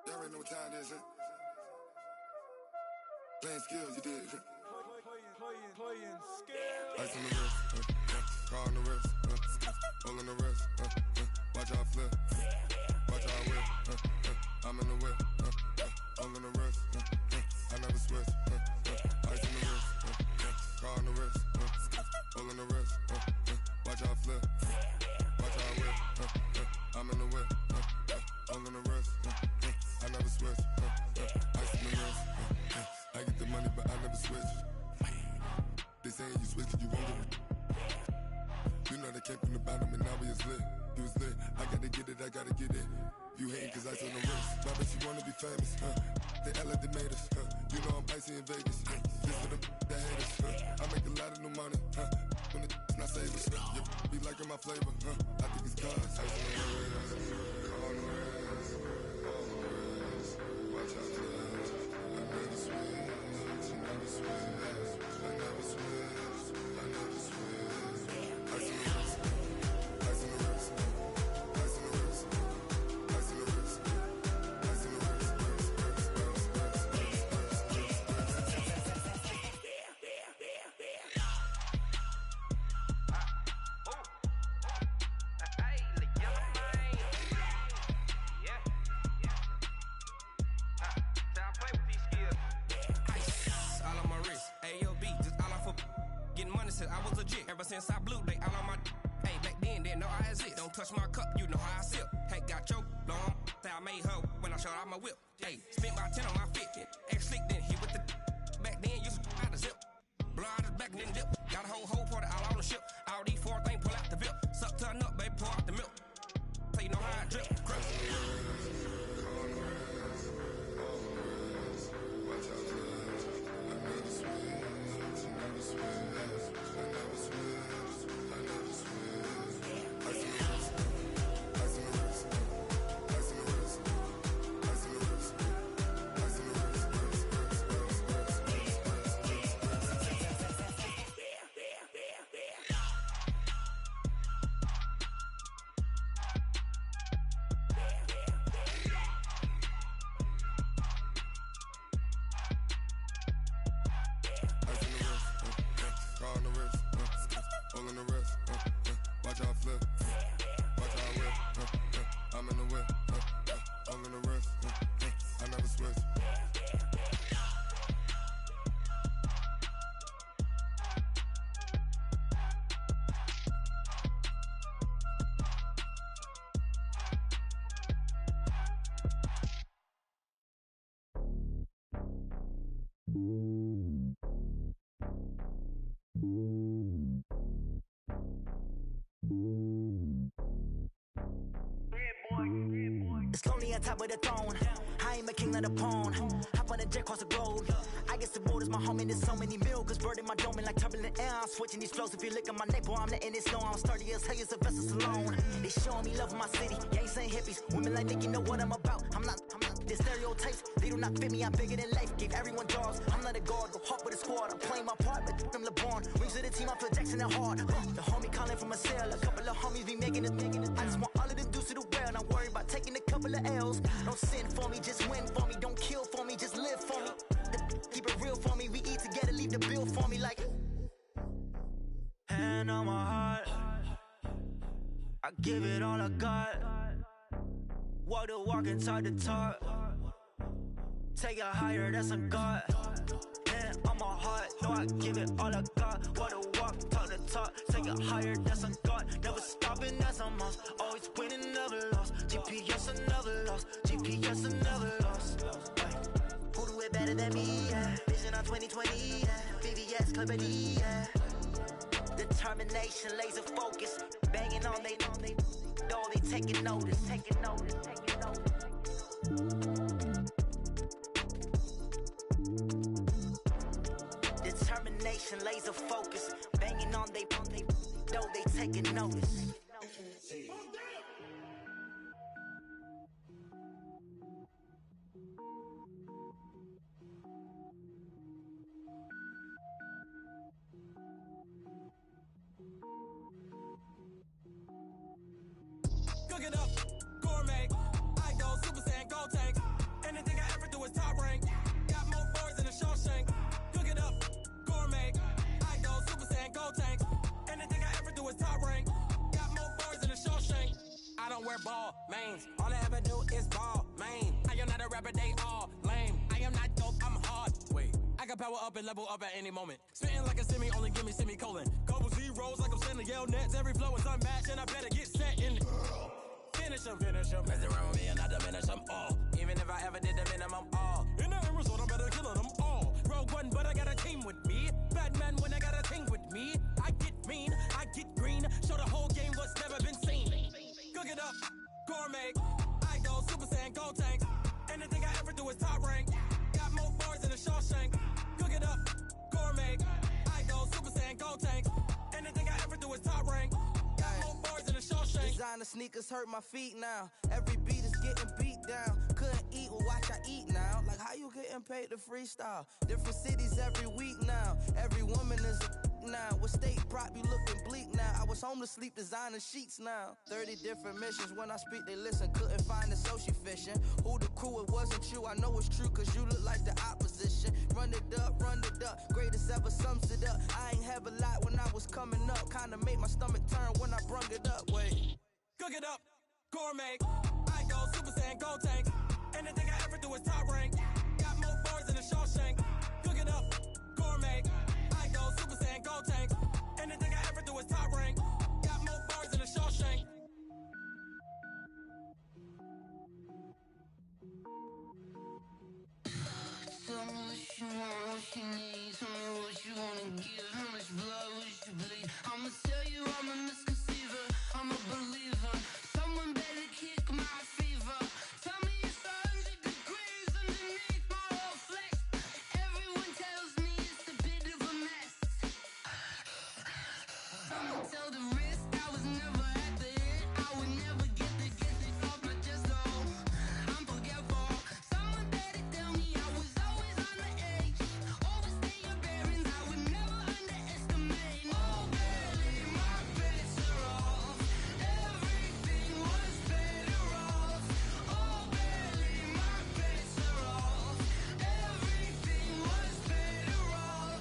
Y'all already know what time it is, huh? Playing skills, you did. Playing skills. Ice on the wrist, car on the wrist, hole in the wrist, watch out flip, watch out whip, I'm in the whip, hole in the wrist. how I flip. Watch how I whip. I'm in the whip. I'm in the rest. I never switch. Ice in the wrist. I get the money, but I never switch. They saying you switch, you won't get it. You know they came from the bottom and now we is lit. You was lit. I gotta get it, I gotta get it. You hating cause ice on the wrist. My bitch, you wanna be famous. They LA, they made us. You know I'm icy in Vegas. This for the that hate us. I make a lot of new money. When it's not savers. You be liking my flavor. I think it's cause ice on the wrist. On the wrist. On the wrist. Watch out for this. I never switch. I never switch. I never switch. I never switch. Ice on the wrist. Ice on the wrist. Ice on the wrist. Ice on the wrist. Ice on the wrist. I was legit ever since I blew they all on my hey back then didn't know I exist. Don't touch my cup, you know how I sip. Hey, got your long that I made her when I showed out my whip. Hey, spent about 10 on my fit. Ex slick then hit with the back then used to out the zip. Blow out his back then dip. Got a whole party all on the ship. All these four things pull out the VIP. Suck turn up, baby, pour out the milk. So you know how I drip. Crush. Watch out for this. I never switch. I never switch. I never switch. I never switch. Ice in the wrist. Ice in the wrist. Ice in the wrist. Ice in the wrist. Ice in the wrist. On the wrist, all in the wrist, watch how I flip, watch how I whip, I'm in the whip, all in the wrist, I never switch. It's lonely on top of the throne. I ain't a king of the pawn. Hop on a jet across the globe. I guess the road is my home and there's so many milkers birding my dome and like turbulent air. I'm switching these flows. If you look at my neck, boy, I'm letting it snow. I'm sturdy as hell, it's a vessel alone. They showing me love in my city. Yeah, ain't saying hippies. Women like Nicky know what I'm about. I'm not the stereotypes. They do not fit me. I'm bigger than life. Gave everyone jobs. I'm not a guard. Go hard with a squad. I'm playing my part, but them LeBron. Rings to the team. I feel Jackson and hard. The homie calling from a cell. A couple of homies be making it. I just want all of them dudes to do well. Not worry about taking a couple of L's. Don't sin for me, just win for me. Don't kill for me, just live for me. Keep it real for me. We eat together, leave the bill for me like. Hand on my heart, I give it all I got. Walk the walk and talk the talk. Take it higher, that's a God. Hand on my heart, no, I give it all I got. Walk the walk, talk the talk. Take it higher, that's a God. Never stopping, that's a must. Always winning, never lost. GPS, another loss. GPS, another loss. Who do it better than me? Yeah. Vision on 2020. Yeah. VVS, Clippity. Yeah. Determination, laser focus. Banging on they, though they taking notice. Taking notice, taking notice. Determination, laser focus. Banging on they, though they taking notice. Cook it up, gourmet. I go Super Saiyan, go tank. Anything I ever do is top rank. Got more boys than a Shawshank. Cook it up, gourmet. I go Super Saiyan, go tank. Anything I ever do is top rank. Got more boys than a Shawshank. I don't wear ball mains. All I ever do is ball main. I am not a rapper, they all lame. I am not dope, I'm hard. Wait, I can power up and level up at any moment. Spitting like a semi, only give me semicolon. Couple zero rolls like I'm sending yell nets. Every flow is unmatched, and I better get set in. Finish him. Mess around with me and I diminish them all. Even if I ever did the minimum, all. In the end result, I'm better killing them all. Rogue One, but I got a team with me. Batman when I got a team with me. I get mean, I get green. Show the whole game what's never been seen. Cook it up, gourmet. I go Super Saiyan, gold tank. Anything I ever do is top rank. Got more bars than a Shawshank. Cook it up, gourmet. I go Super Saiyan, gold tank. Anything I ever do is top rank. Got more bars than a Shawshank. Designer sneakers hurt my feet now. Every beat is getting beat down. Couldn't eat, well watch I eat now. Like how you getting paid to freestyle? Different cities every week now. Every woman is a now. With state prop you looking bleak now. I was home to sleep designing sheets now. 30 different missions. When I speak they listen. Couldn't find it so she fishing. Who the crew, it wasn't you. I know it's true cause you look like the opposition. Run it up. Greatest ever sums it up. I ain't have a lot when I was coming up. Kinda made my stomach turn when I brung it up. Wait. Cook it up, gourmet. I go Super Saiyan, gold tank. Anything I ever do is top rank. Got more bars than a Shawshank. Cook it up, gourmet. I go Super Saiyan, gold tank. Anything I ever do is top rank. Got more bars than a Shawshank. Tell me what you want, what you need. Tell me what you wanna give. How much blood would you bleed? I'ma tell you I'm a misconceiver. I'm a believer. Someone better kick my fever. Tell me it's 100 degrees underneath my whole flesh. Everyone tells me it's a bit of a mess. I'ma tell the risk I was never at the end. I would never get it off my chest though. I'm forgetful. Someone better tell me I was always on the edge. Overstay your bearings, I would never underestimate. Oh baby, my bets are off. Everything was better off. Oh baby, my bets are off. Everything was better off.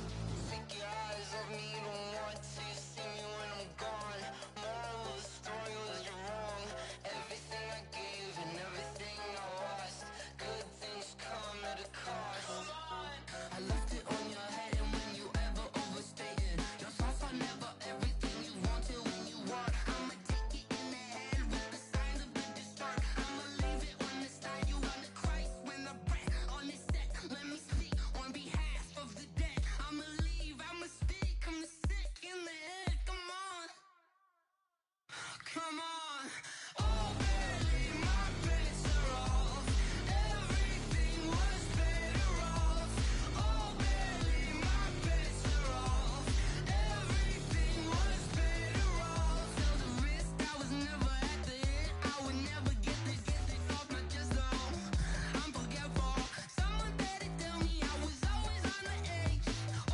Take your eyes off me, you don't want to see me when I'm gone. Moral of the story was you're wrong. Everything I gave and everything I lost. Good things come at a cost. I left it on your head and when you ever overstated. Your thoughts are never everything you wanted when you want. I'ma take it in the head with the signs of the distort. I'ma leave it on the side. You on the Christ when the breath on this set. Let me speak on behalf of the dead. I'ma leave, I'ma speak. I'm sick in the head. Come on. Come on. Oh baby, my bets are off. Everything was better off. Oh baby, my bets are off. Everything was better off. Tell the risk I was never at the end. I would never get it off my chest though. I'm forgetful. Someone better tell me I was always on the edge.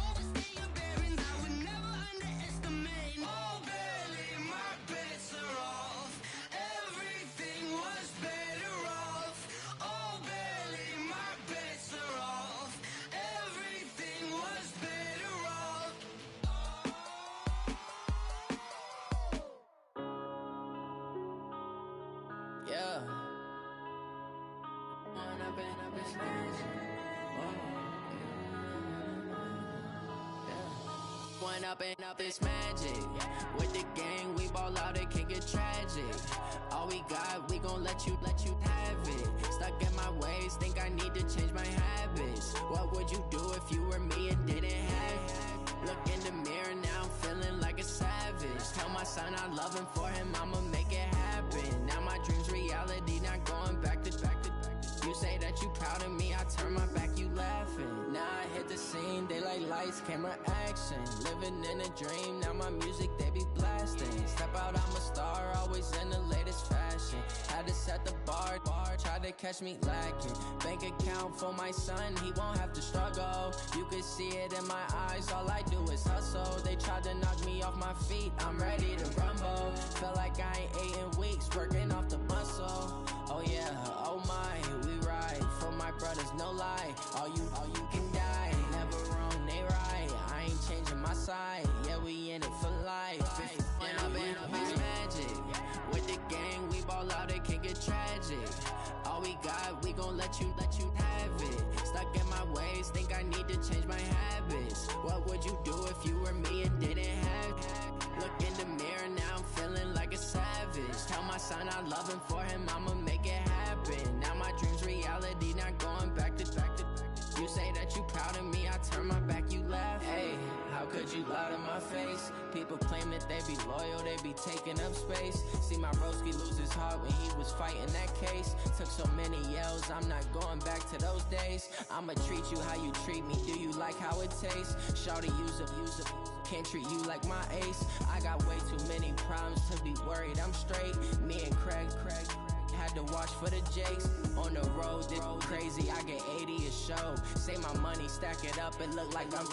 Overstay your bearings, I would never underestimate. Oh baby, my bets are off. Everything was better off. Oh baby, my bets are off. Everything was better off. Yeah. When I've been smashed. When up it's magic. With the gang, we ball out, it can get tragic. All we got, we gon' let you have it. Stuck in my ways, think I need to change my habits. What would you do if you were me and didn't have it? Look in the mirror, now I'm feeling like a savage. Tell my son I love him, for him I'ma make it happen. Now my dream's reality, not going back to. You say that you proud of me, I turn my back, you laughing. Now I hit the scene, daylight lights, camera action. Living in a dream, now my music, they be blasting. Step out, I'm a star, always in the latest fashion. Had to set the bar, try to catch me lacking. Bank account for my son, he won't have to struggle. You can see it in my eyes, all I do is hustle. They tried to knock me off my feet, I'm ready to rumble. Feel like I ain't ate in weeks, working off the muscle. Oh yeah, oh my, we ride for my brothers, no lie. All you can die, never wrong, they right. I ain't changing my side, yeah, we in it for life. When up it's magic. With the gang, we ball out, it can get tragic. All we got, we gon' let you have it. Stuck in my ways, think I need to change my habits. What would you do if you were me and didn't have it? loving for him, I'ma make it happen. Now my dreams reality, not going back to. You say that you proud of me, I turn my back, you laugh. Hey, how could you lie to my face? People claim that they be loyal, they be taking up space. See my broski lose his heart when he was fighting that case. Took so many yells, I'm not going back to those days. I'ma treat you how you treat me, do you like how it tastes? Shawty, use up, can't treat you like my ace. I got way too many problems to be worried, I'm straight. Me and Craig had to watch for the Jakes. On the road, this crazy, I get 80 a show. Say my money, stack it up, it look like I'm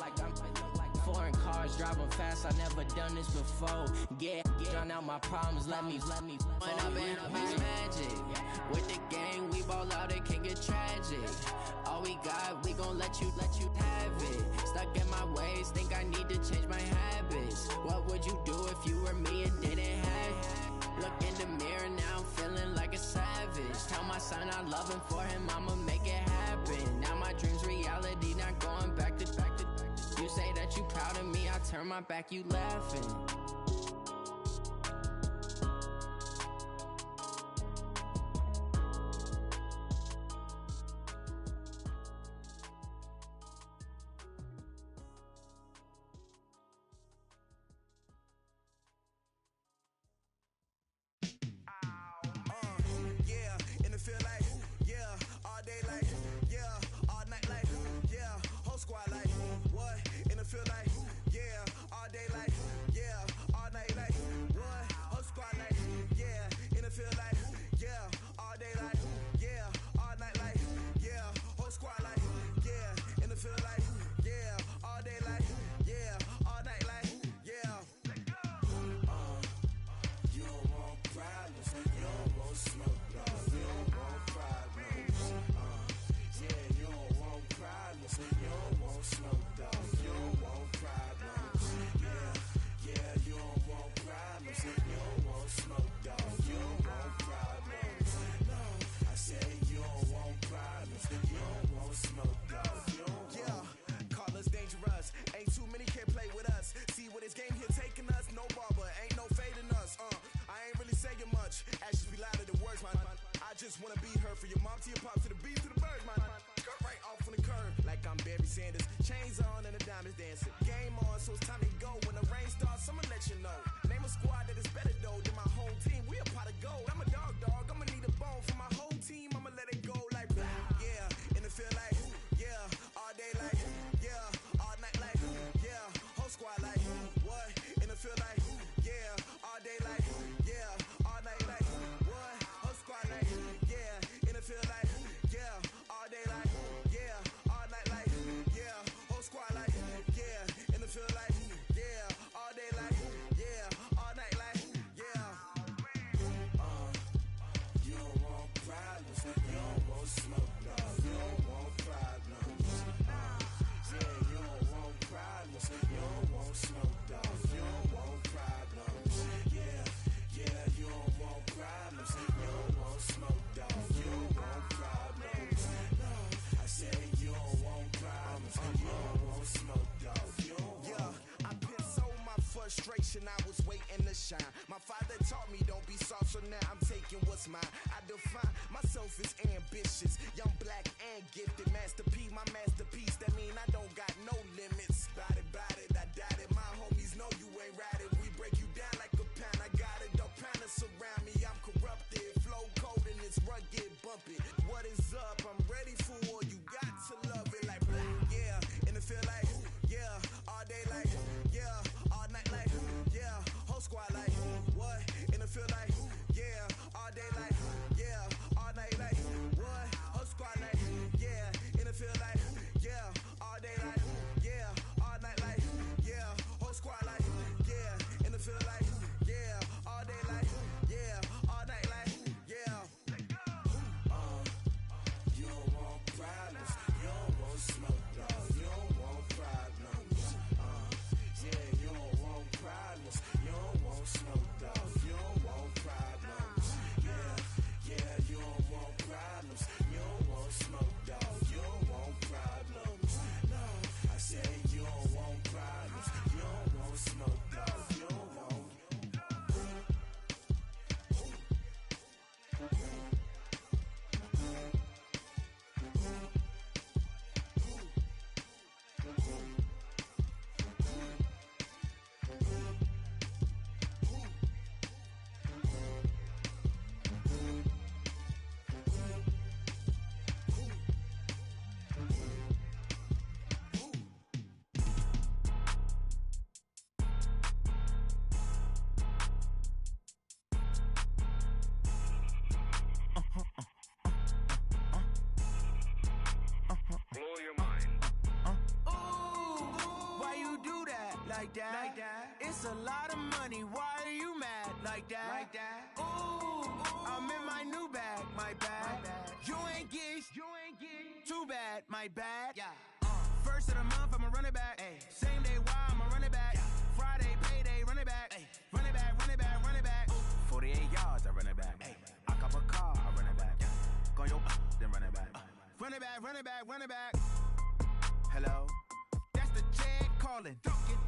foreign cars, driving fast, I never done this before. Drown out my problems, let me When up in a bitch magic. With the gang, we ball out, it can get tragic. All we got, we gon' let you have it. Stuck in my ways, think I need to change my habits. What would you do if you were me and didn't have it? Look in the mirror, now I'm feeling like a savage. Tell my son I love him, for him I'ma make it happen. Now my dreams reality, not going back to. You say that you proud of me, I turn my back, you laughing. I was waiting to shine. My father taught me don't be soft, so now I'm taking what's mine. I define myself as ambitious, young, black, and gifted. Master P, my masterpiece. That mean I don't got no limits. Bout it, I doubt it. My homies know you ain't right it. We break you down like a pound. I got it, dog pounders surround me. I'm corrupted, flow cold and it's rugged, bumpy. What is up? I'm ready for war. You got to love it like black, yeah. And it feel like, yeah, all day like, yeah, all night like, yeah, whole squad like, what? And it feel like, yeah, all day like, yeah, all night like, what? Whole squad like, yeah, and it feel like, like that. It's a lot of money, why are you mad like that? Ooh, I'm in my new bag, my bad. You ain't get too bad, my bad. First of the month, I'ma run it back. Same day, why I'ma run it back. Friday, payday, run it back. Run it back, run it back, run it back. 48 yards, I run it back. I cop a car, I run it back. Go your then run it back. Run it back, run it back, run it back. Hello, that's the jag calling.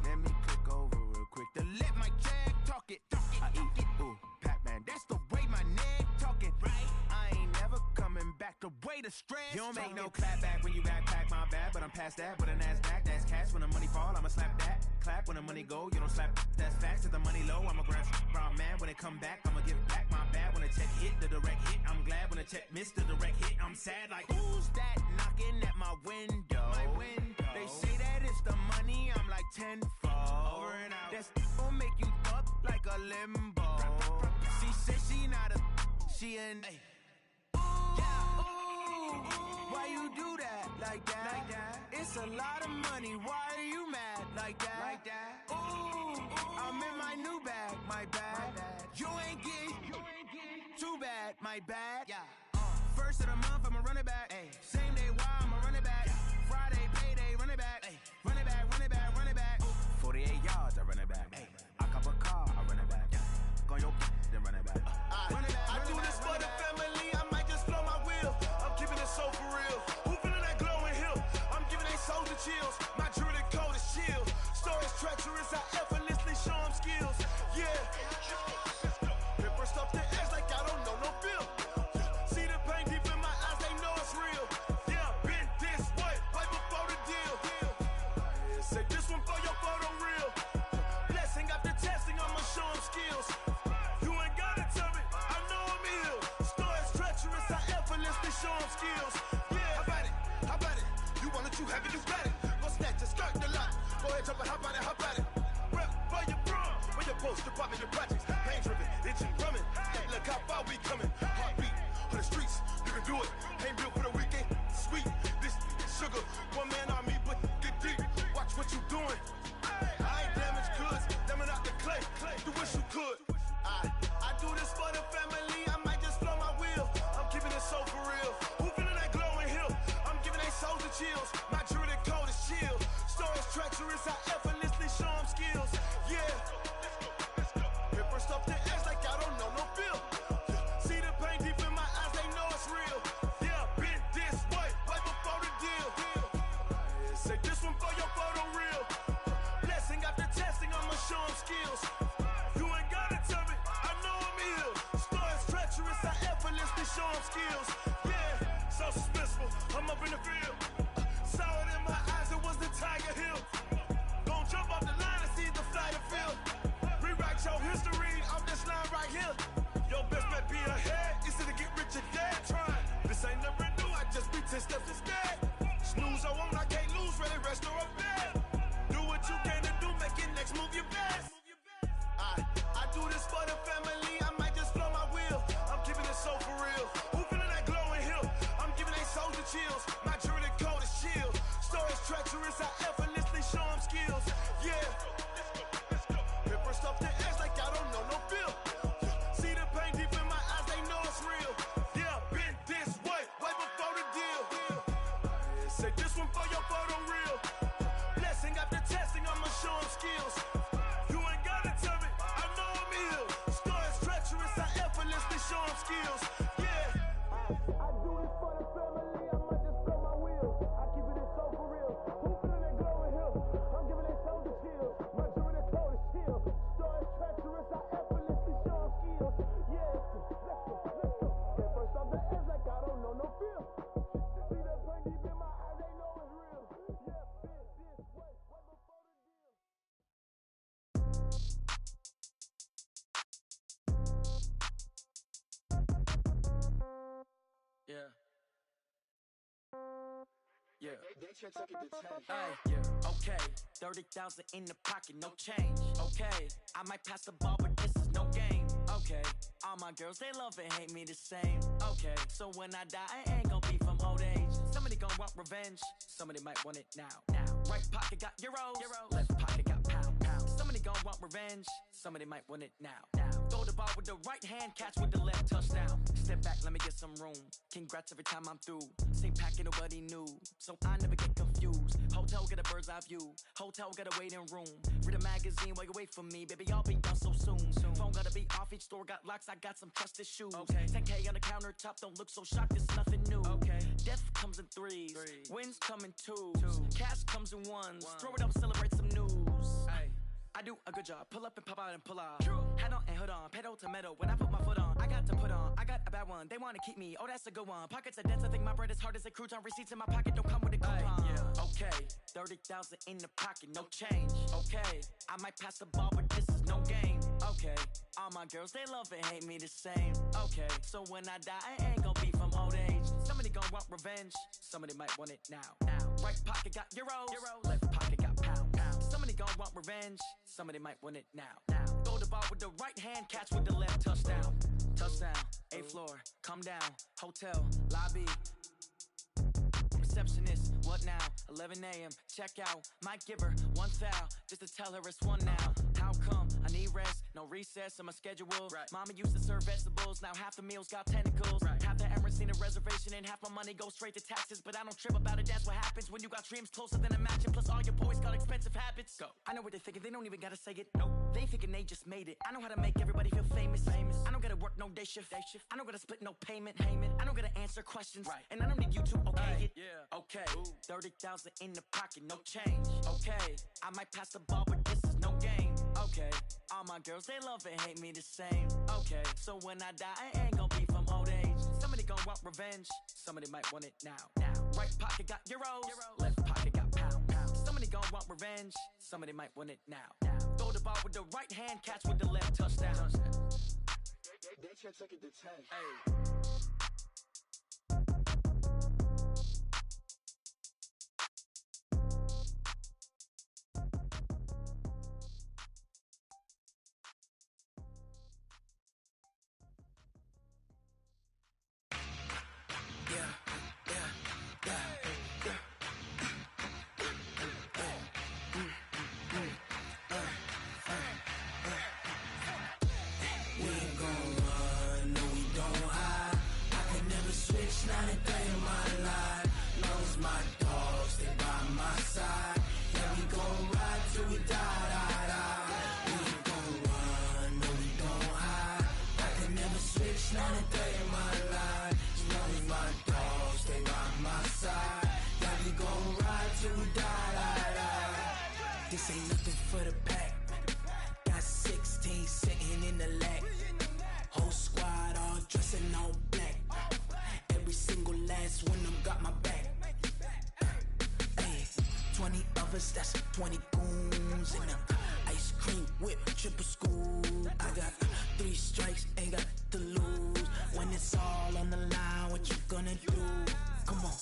Let me click over real quick to let my jag talk it. I eat it, ooh, Pac-Man, that's the way my neck talking. Right, I ain't never coming back. The way the stress. You don't make no clap back when you backpack, my bad, but I'm past that. With a NASDAQ, that's cash. When the money fall, I'ma slap that. Clap when the money go, you don't slap. That's facts. If the money low, I'ma grab brown man. When it come back, I'ma give it back. My bad when the check hit, the direct hit. I'm glad when the check missed the direct hit. I'm sad like who's that knocking at my window? My window. They say that it's the money. I'm like tenfold. Over and out. That's gon' make you up like a limbo. She said she not a. She an. Why you do that like that? It's a lot of money. Why are you mad like that? Ooh, I'm in my new bag, my bad. You ain't get too bad, my bad. First of the month, I'ma run it back. Same day, why I'ma run it back. Friday, payday, run it back. Run it back, run it back, run it back. 48 yards, I run it back. I cop a car, I run it back. Go your then run it back. Run it back, I do this for the family. I might just blow my wheel. I'm keeping it so for real. Who feeling that glowing hill? I'm giving they soldier chills. My jewelry code is chill. Stories treacherous, I effortlessly show them skills. Yeah. Hip burst up the edge like I don't know no feel. See the pain deep in my eyes, they know it's real. Yeah, been this way, right before the deal. Say this one for your photo real. Blessing after testing, I'ma show them skills. You ain't gotta tell me, I know I'm ill. Stories treacherous, I effortlessly show them skills. Yeah, how about it? How about it? You want it, you have it, you got it. Go snatch it, start the lot. Go ahead, jump it, how about it, how about it? Rep for your bro, for your poster, popping your projects. Pain driven, itching, drumming. Look how far we coming. Heartbeat for the streets, you can do it. Ain't built for the weekend. Sweet, this sugar, one man army, but get deep. Watch what you doing. I ain't damaged goods, damn out the clay. You wish you could. I do this for the family. I might just blow my wheel. I'm keeping it so for real. Who feeling that glowing hill? I'm giving they souls the chills. My jewelry code is chill. Stories treacherous, I effortlessly show them skills. Yeah. Hip burst up the edge like I don't know no feel. See the pain deep in my eyes, they know it's real. Yeah, been this way, right before the deal. Say this one for your photo real. Blessing after testing, I'ma show them skills. You ain't gotta tell me, I know I'm ill. Stories treacherous, I effortlessly show them skills. Yeah, so suspenseful, I'm up in the field. Saw it in my eyes, it was the Tiger Hill. Gon' jump off the line and see the flight of field. Rewrite your history off this line right here. Your best bet be ahead, instead of get rich or dead trying. This ain't never new, I just be 10 steps instead. Snooze I won't, I can't lose, ready, rest or up bed. Do what you can to do, make your next move your best. I do this for the family, I might just blow my wheel. I'm keeping it so for real. Who feeling that glowing hill? I'm giving they soldier chills. My jewelry code is chill. Stories treacherous, I effortlessly show them skills. Yeah. Hip burst up the edge like I don't know no feel. See the pain deep in my eyes, they know it's real. Yeah, been this way, right before the deal. Say this one for your photo real. Blessing after testing, I'ma show them skills. You ain't gotta tell me, I know I'm ill. Stories treacherous, I effortlessly show them skills. Yeah. I do this for the family, I might just blow my wheel. I keep it so for real. Who feeling that glowing hill? I'm giving they soldier chills. My jewelry code is chill. Stories treacherous, I effortlessly show them skills. Yeah, let's go. Get first off the edge like I don't know no feel. See that pain deep in my eyes, they know it's real. Yeah, been this way, right before the deal. Yeah. Yeah. Hey, yeah. Okay. 30,000 in the pocket, no change. Okay. I might pass the ball, but this is no game. Okay. All my girls, they love and hate me the same. Okay. So when I die, I ain't gon' be from old age. Somebody gon' want revenge. Somebody might want it now. Right pocket got euros. Left pocket got pounds. Somebody gon' want revenge, somebody might want it now. Throw the ball with the right hand, catch with the left, touchdown. Step back, let me get some room. Congrats every time I'm through. Same packet, nobody knew, so I never get confused. Hotel get a bird's eye view. Hotel get a waiting room. Read a magazine while you wait for me, baby. I'll be done so soon. Phone gotta be off. Each store got locks. I got some trusted shoes. 10K on the countertop. Don't look so shocked. It's nothing new. Death comes in threes. Wins come in twos. Cash comes in ones. Throw it up, celebrate some news. I do a good job. Pull up and pop out and pull out. Head on and hood on. Pedal to metal. When I put my foot on, I got to put on. I got a bad one. They want to keep me. Oh, that's a good one. Pockets are dense. I think my bread is hard as a crouton. Receipts in my pocket don't come with a coupon. Okay, 30,000 in the pocket, no change. Okay, I might pass the ball, but this is no game. Okay, all my girls, they love and hate me the same. Okay, so when I die, I ain't gonna be from old age. Somebody gon' want revenge. Somebody might want it now. Right pocket got euros. Left pocket got pound. Somebody gon' want revenge. Somebody might want it now. Throw the ball with the right hand, catch with the left, touchdown. Touchdown, 8th floor, come down. Hotel, lobby. Receptionist, what now? 11 a.m., check out. Might give her one foul, just to tell her it's one now. How come? I need rest, no recess in my schedule. Mama used to serve vegetables, now half the meals got tentacles. Half the Emirates need a reservation and half my money goes straight to taxes. But I don't trip about it, that's what happens when you got dreams closer than a match. And plus all your boys got expensive habits. Go. I know what they're thinking, they don't even gotta say it. Nope. They thinking they just made it. I know how to make everybody feel famous. I don't gotta work no day shift. I don't gotta split no payment. I don't gotta answer questions. And I don't need you to okay it. Okay, 30,000 in the pocket, no change. Okay, I might pass the ball, but this is no game. Okay, all my girls, they love and hate me the same. Okay, so when I die, I ain't gonna be from old age. Somebody gon' want revenge. Somebody might want it now. Right pocket got euros. Left pocket got pound. Somebody gon' want revenge. Somebody might want it now. Throw the ball with the right hand, catch with the left, touchdown. They can't take it to 10. This ain't nothing for the pack. Got 16 sitting in the lap. Whole squad all dressing all black. Every single last one of them got my back. Hey, 20 of us, that's 20 goons in them. Ice cream whip, triple school. I got 3 strikes, ain't got to lose. When it's all on the line, what you gonna do? Come on,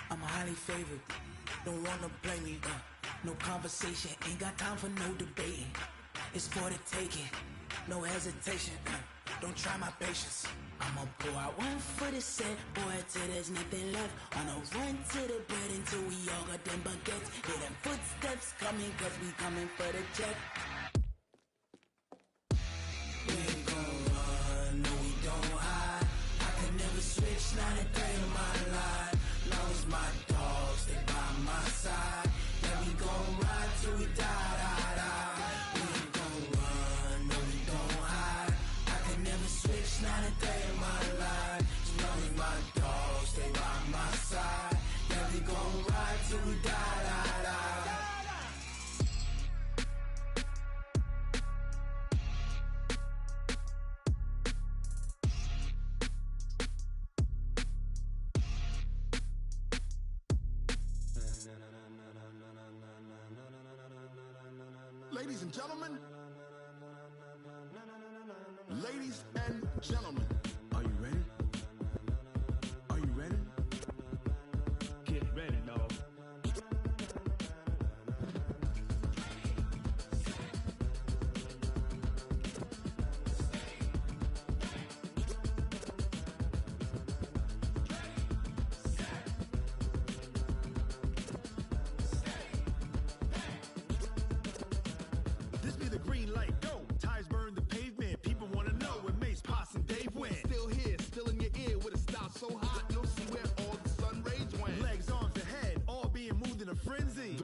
I'm highly favored. Don't wanna blame me, no conversation, ain't got time for no debating. It's for the taking, no hesitation. Don't try my patience. I'ma pour out one for the set, boy, till there's nothing left. On a run to the bread until we all got them baguettes. Hear them footsteps coming, cause we coming for the check. We ain't gon' run, no we don't hide. I could never switch, not a day in my life. Long as my dogs, they by my side. Yeah, we gon' ride till we die. We ain't gon' run, no we don't hide. I could never switch, not a day in my life. As long as my dogs, they by my side. Yeah, we gon' ride till we die. Ladies and gentlemen, ladies and gentlemen, are you ready? Are you ready? Get ready, dog.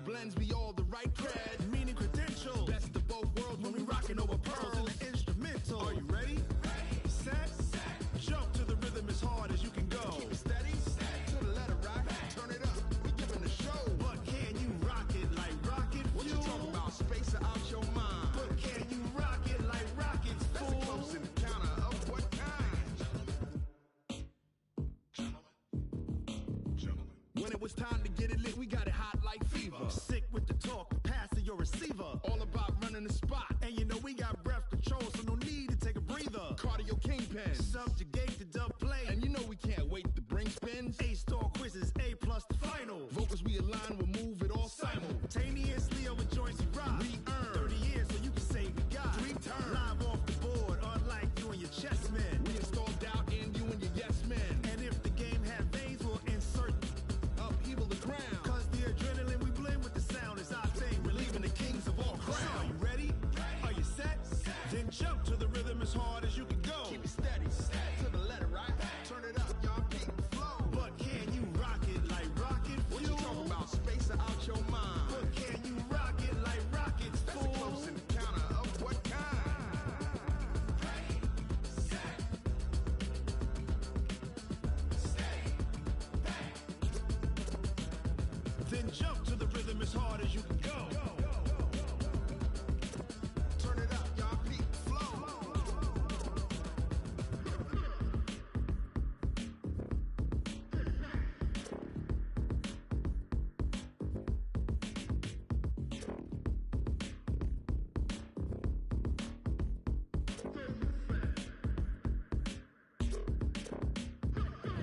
blends be all the right cred, meaning credentials. Best of both worlds when we rockin' over pearls in the instrumental. Are you ready? Set. Jump to the rhythm as hard as you can go. Steady. To the letter right. Turn it up. We giving the show. But can you rock it like rocket fuel? What you talking about? Space out your mind. But can you rock it like rockets, fool? That's a close encounter of what kind? Gentlemen. When it was time to get it lit, we got it hot like fever. Sick with the talk, pass to your receiver. All about running the spot. And you know we got breath control, so no need to take a breather. Cardio kingpin, subjugate the dub play. And you know we can't wait to bring spins. A-star quizzes, A+ the final. Vocals we align, we'll move it all simultaneously over joints we rock. We earn 30 years, so you can say we got 3 turns. Live off the board, unlike you and your chess men. We install doubt in you and your yes men. And if the game had veins, we'll insert upheaval the crown. Cause the adrenaline we blend with the sound is our thing, relieving the kings of all crowns. So are you ready? Are you set? Then jump to the rhythm as hard as you can go. Keep it steady, to the letter right. Turn it up, y'all keep the flow. But can you rock it like rocket fuel? What you talking about? Space out your mind. But can you rock it like rockets, fool? That's a close encounter of what kind? Set. Then jump to the rhythm as hard as you can go. Turn it up, y'all peak flow.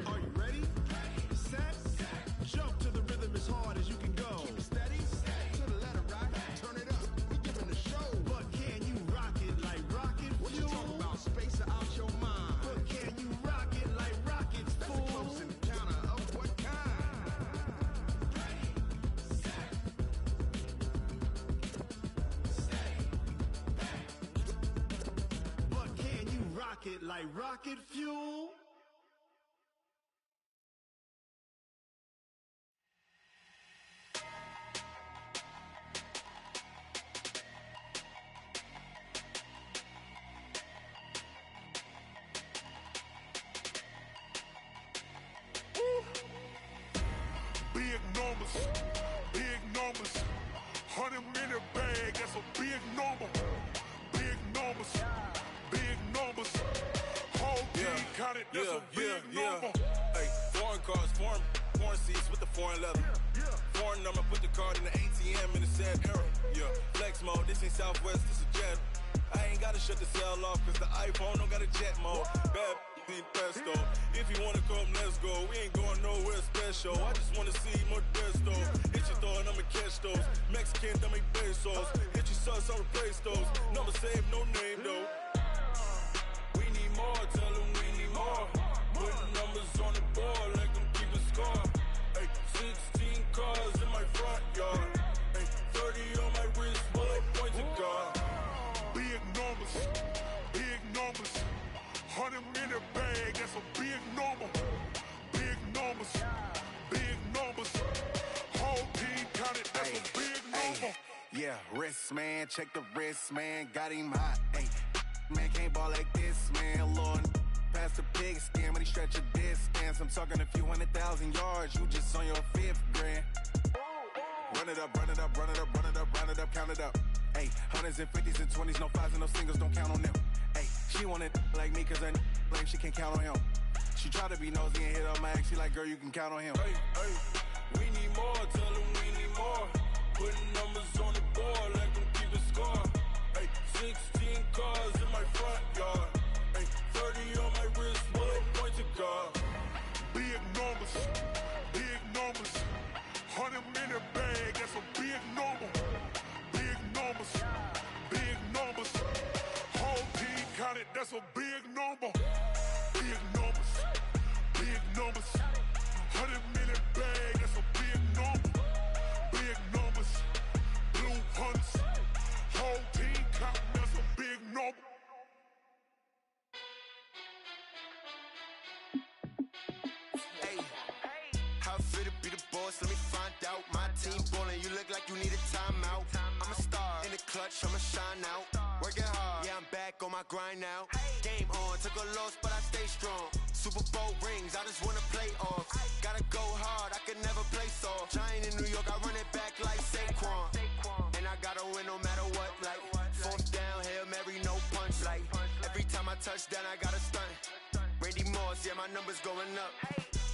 Are you ready? Set. Jump to the rhythm as hard as you can go. Keep it steady, to the letter right. Turn it up, we giving the show. But can you rock it like rocket fuel? What you talking about? Space out your mind. But can you rock it like rockets, fool? That's a close encounter of what kind? But can you rock it like rocket fuel? Big numbers, 100 minute bag, that's a big number. Big numbers, whole team counted, that's a big number. Hey, foreign cars, foreign seats with the foreign leather. Foreign number, put the card in the ATM in the sad era. Yeah, flex mode, this ain't Southwest, this a jet. I ain't gotta shut the cell off, cause the iPhone don't got a jet mode. Bad in pesto. If you wanna come, let's go. We ain't going nowhere special. I just wanna see Modesto. Hit your thought, I'ma catch those. Mexican, dummy pesos. Hit your sus, I'll replace those. Number saved, no name though. We need more, tell them we need more. Putting numbers on the board like I'm keeping score. Hey, 16 cars in my front yard. Hey, 30 on my wrist while I point to God. Big numbers, 100 minute bag, that's a big number. Big numbers, whole team counted, that's a big number. Yeah, wrist man, check the wrist man, got him hot. Ay, man can't ball like this, man. Lord, past the pig skin, but he stretch a distance. I'm talking a few 100,000 yards, you just on your 5th grand. Run it up, count it up. Ay, hundreds and 50s and 20s, no 5s and no singles, don't count on them. Ay, she want it like me, cause her like she can't count on him. She try to be nosy and hit on my ex, she like, girl, you can count on him. Hey, we need more, tell them we need more. Putting numbers on the board like I'm keeping score. Hey, 16 cars in my front yard. Hey, 30 on my wrist while I point to God. Big numbers, 100 minute bag, that's a big number. Big numbers, whole team counted, that's a big number. Big numbers, 100 minute bag, that's a big number. Big numbers, blue hunts, whole team counting, that's a big number. Hey, how fit it be the boy boss, let me find out. My team ballin', you look like you need a timeout. I'm a star in the clutch, I'ma shine out. Working hard, yeah, I'm back on my grind now. Game on, took a loss, but I stay strong. Super Bowl rings, I just wanna play off. Gotta go hard, I can never play soft. Giant in New York, I run it back like Saquon. And I gotta win no matter what, like fourth down, Hail Mary, no punch. Like every time I touch down, I gotta stunt. Randy Moss, yeah, my numbers going up.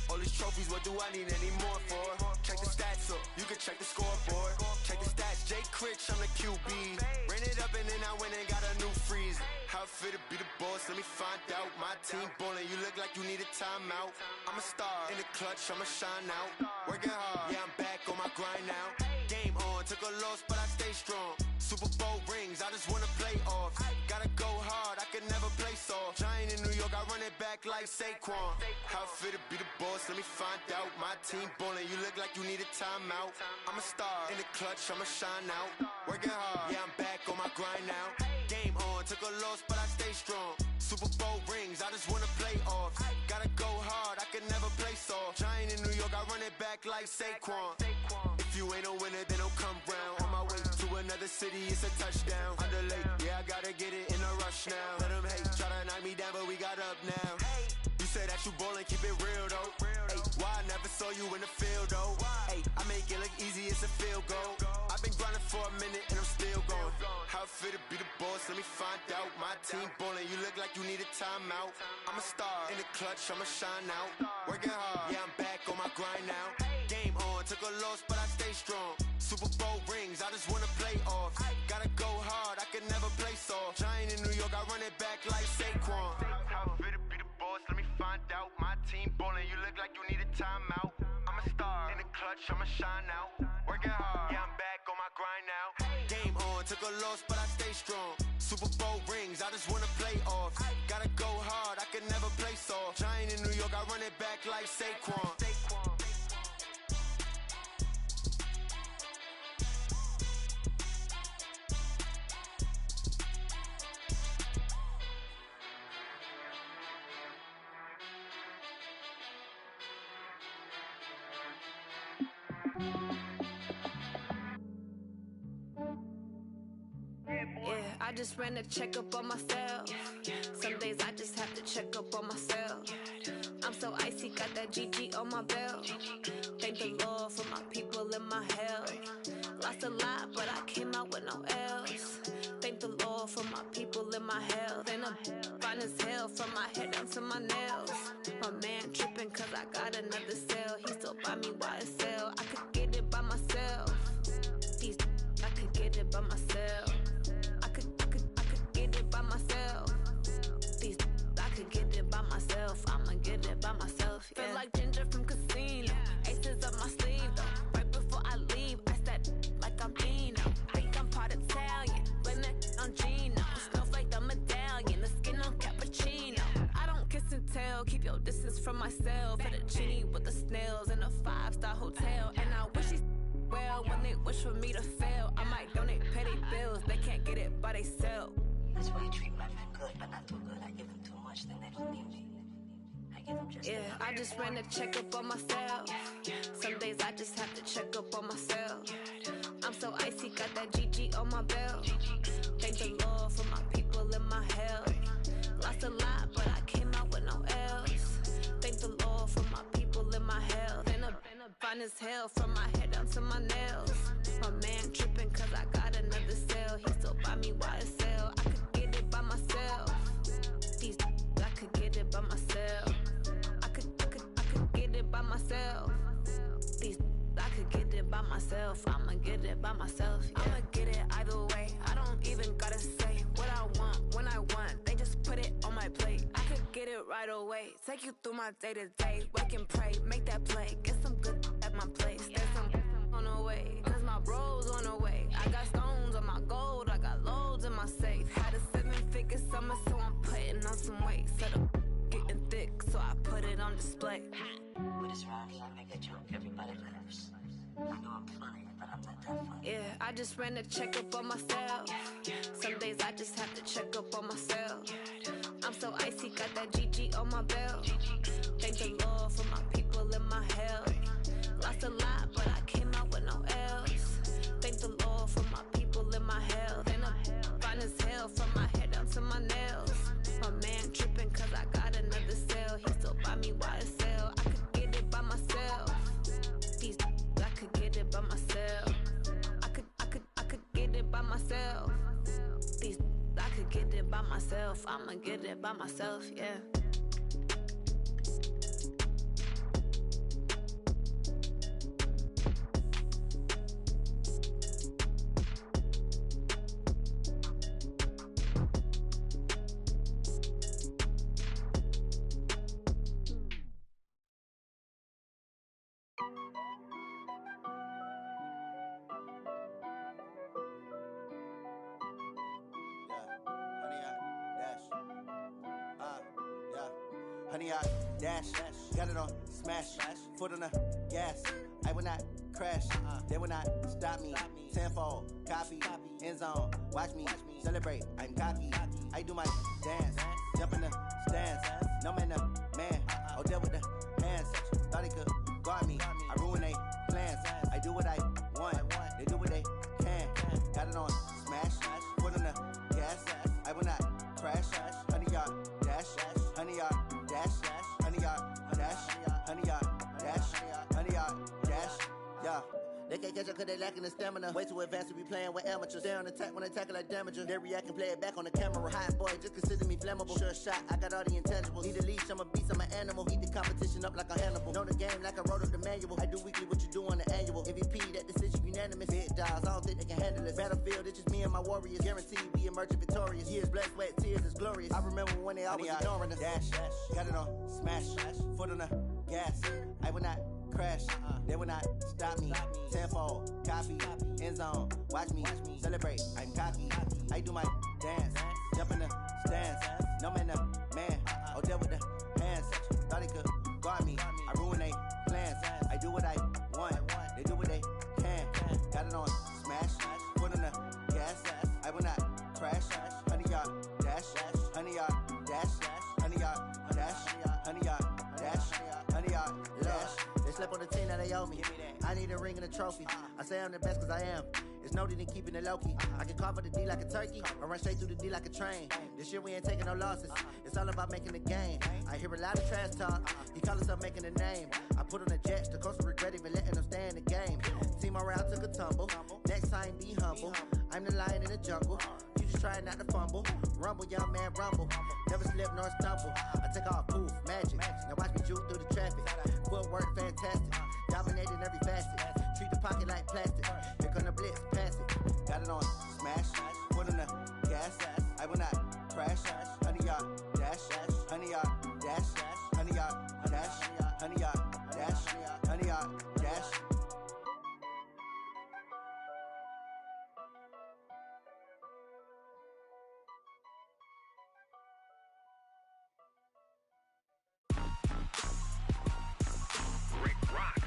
All these trophies, what do I need any more for? Check the stats up, you can check the scoreboard. Check the stats, Jay Critch, I'm the QB. Ran it up and then I went and got a new freeze. How it fit to be the boss, let me find out. My team ballin', you look like you need a timeout. I'm a star in the clutch, I'ma shine out. Working hard, yeah, I'm back on my grind now. Game on, took a loss, but I stay strong. Super Bowl rings, I just wanna play off. Gotta go hard, I can never play soft. Giant in New York, I run it back like Saquon. How it fit to be the boss, let me find out. My team ballin', you look like you need a timeout. I'm a star in the clutch, I'ma shine out. Working hard, yeah, I'm back on my grind now. Game on, took a loss, but I stay strong. Super Bowl rings, I just wanna play off. Gotta go hard, I can never play soft. Giant in New York, I run it back like Saquon. If you ain't a winner, then don't come round. On my way to another city, it's a touchdown. Underlay, yeah, I gotta get it in a rush now. Let them hate, try to knock me down, but we got up now. You say that you ballin', keep it real though. Hey, why I never saw you in the field though? Hey, I make it look easy, it's a field goal. I've been grinding for a minute and I'm still going. How it fit to be the boss, let me find out. My team ballin', you look like you need a timeout. I'm a star in the clutch, I'ma shine out. Working hard, yeah, I'm back on my grind now. Game on, took a loss, but I stay strong. Super Bowl rings, I just wanna play off. Gotta go hard, I can never play soft. Giant in New York, I run it back like Saquon. How it fit to be the boss, let me find out. My team ballin', you look like you need a timeout. I'm a star in the clutch, I'ma shine out. Working hard, yeah, I'm back on my grind now. Game on, took a loss, but I stay strong. Super Bowl rings, I just wanna play off. Gotta go hard, I can never play soft. Giant in New York, I run it back like Saquon. Yeah, I just ran a checkup on myself. Some days I just have to check up on myself. I'm so icy, got that GG on my belt. Thank the Lord for my people in my health. Lost a lot, but I came out with no L's. Thank the Lord for my people in my health. And I'm fine as hell from my head down to my nails. My man tripping cause I got another cell. He still buy me YSL. I could get it by myself. These I could get it by myself. I could get it by myself. These I could get it by myself. I'ma get it by myself. Yeah. Feel like Ginger from Casino. Aces up my sleeve though. Right before I leave, I said like I'm Dino. Think I'm part Italian. Blame it on Gino. Snowflake the medallion. The skin on cappuccino. I don't kiss and tell. Keep your distance from myself. Fettuccine with the snails in a 5-star hotel. And I wish these well when they wish for me to fail. I might donate petty bills. They can't get it by they sell. That's why you treat my men good, but not too good. I give them too much, then they don't need me. I give them just yeah, I just ran a checkup on myself. Some days I just have to check up on myself. I'm so icy, got that GG on my belt. Thank the Lord for my people in my health. Lost a lot, but I came out with no L's. Thank the Lord for my people in my health. And I'm fine as hell from my head down to my nails. My man tripping cause I got another cell. He still buy me YSL. I could get it by myself. These I could get it by myself. I could get it by myself. These I could get it by myself. I'ma get it by myself. Yeah. I'ma get it either way. I don't even gotta say what I want when I want. They just put it on my plate. I could get it right away. Take you through my day to day. Wake and pray, make that play. Get some good at my place. There's some on the way. Cause my bros on the way. I got stones on my gold. I got loads in my safe. Had a 7-figure summer, so I'm putting on some weight. Set up getting thick, so I put it on display. With this round here, I make a joke. Everybody laughs. I know I'm funny, but I'm not that funny. Yeah, I just ran a checkup on myself. Some days I just have to check up on myself. I'm so icy, got that GG on my belt. Thank the Lord for my people in my health. lost a lot, but I came out with no L's. Thank the Lord for my people in my health. And I'm fine as hell from my head down to my nails. My man tripping cause I got another cell. He still buy me YSL. I could get it by myself. These I could get it by myself. I could get it by myself. These I could get it by myself. I'ma get it by myself, yeah. Honey, I dash, got it on smash, foot on the gas. I will not crash, they will not stop me. Tenfold, copy, end zone, watch me celebrate. I'm cocky, I do my dance, jump in the stands. No man, the man, oh, deal with the hands. Thought he could guard me, I ruin they plans. I do what I want, they do what they can. Got it on smash, foot on the gas. I will not crash, honey, y'all dash, honey, y'all dash, honey, y'all dash, honey, y'all dash, honey, y'all dash, yeah. They can't catch up cause they lacking the stamina. Way too advanced to be playing with amateurs. They on attack when they tackle like damager. They react and play it back on the camera. Hot boy, just consider me flammable. Sure shot, I got all the intangibles. Need a leash, I'm a beast, I'm an animal. Heat the competition up like a Hannibal. Know the game like I wrote up the manual. I do weekly what you do on the annual. MVP, that decision unanimous. Big dogs, I don't think they can handle it. Battlefield, it's just me and my warriors. Guaranteed we emerging victorious. Years, blood, sweat, tears, is glorious. I remember when they always ignoring us. Dash, got it on smash, foot on the gas. I will not crash, they will not stop me. Tenfold, copy, end zone, watch me celebrate. I'm cocky, I do my dance, jump in the stands. No man, the man, oh, deal with the hands. Thought he could guard me, I ruin they plans. I do what I want, they do what they can. Got it on smash, foot on the gas. I will not crash, honey, y'all dash, honey, y'all dash, honey, y'all dash, honey, y'all dash, honey, y'all dash. They slept on the team that they owe me. I need a ring and a trophy. I say I'm the best cause I am. It's no need in keeping it low key. I can carve up the D like a turkey or run straight through the D like a train. This year we ain't taking no losses. It's all about making the game. I hear a lot of trash talk. He call himself making a name. I put on the jets. The coach will regret even letting them stay in the game. Team around took a tumble. Next time be humble. I'm the lion in the jungle. You just try not to fumble. Rumble, young man, rumble. Never slip nor stumble. I take off, poof, magic. Now watch me juke through the traffic. Footwork fantastic. Dominating every facet. Treat the pocket like plastic. Here come the blitz, pass it. Got it on smash, foot on the gas. I will not crash. Honey, y'all dash, honey, y'all dash, honey, y'all dash, honey, y'all dash, honey, y'all dash. Rick Rock.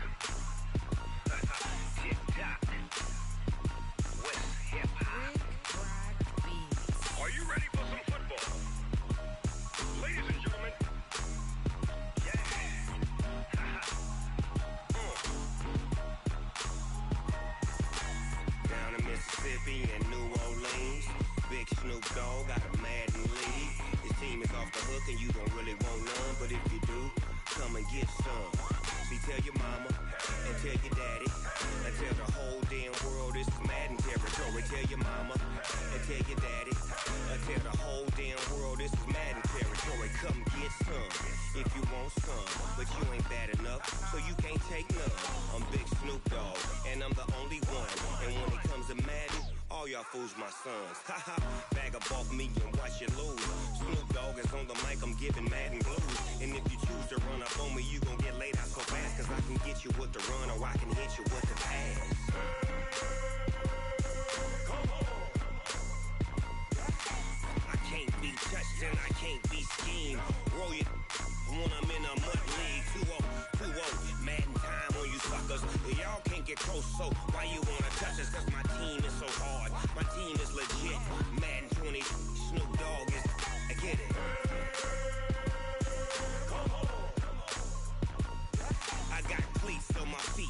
TikTok. West Hip Hop. Are you ready for some football? Ladies and gentlemen. Yeah. Down in Mississippi and New Orleans, Big Snoop Dogg got a Madden lead. His team is off the hook and you don't really want none, but if you do, come and get some. See, tell your mama and tell your daddy and tell the whole damn world this is Madden territory. Tell your mama and tell your daddy and tell the whole damn world this is Madden territory. Come get some if you want some, but you ain't bad enough, so you can't take none. I'm Big Snoop Dogg and I'm the only one, and when it comes to Madden, all y'all fools my sons. Haha, bag up off me and watch you lose. Snoop Dogg is on the mic, I'm giving Madden blues. And if you choose to run up on me, you gon' get laid out so fast, cause I can get you with the run or I can hit you with the pass. I can't be touched and I can't be schemed. Roll you when I'm in a mud league. 2-0, Madden time on you suckers. Y'all can't get close, so why you wanna touch us? Cause my team is so hard, my team is legit. Madden 20, Snoop Dogg is, I get it. I got cleats on my feet,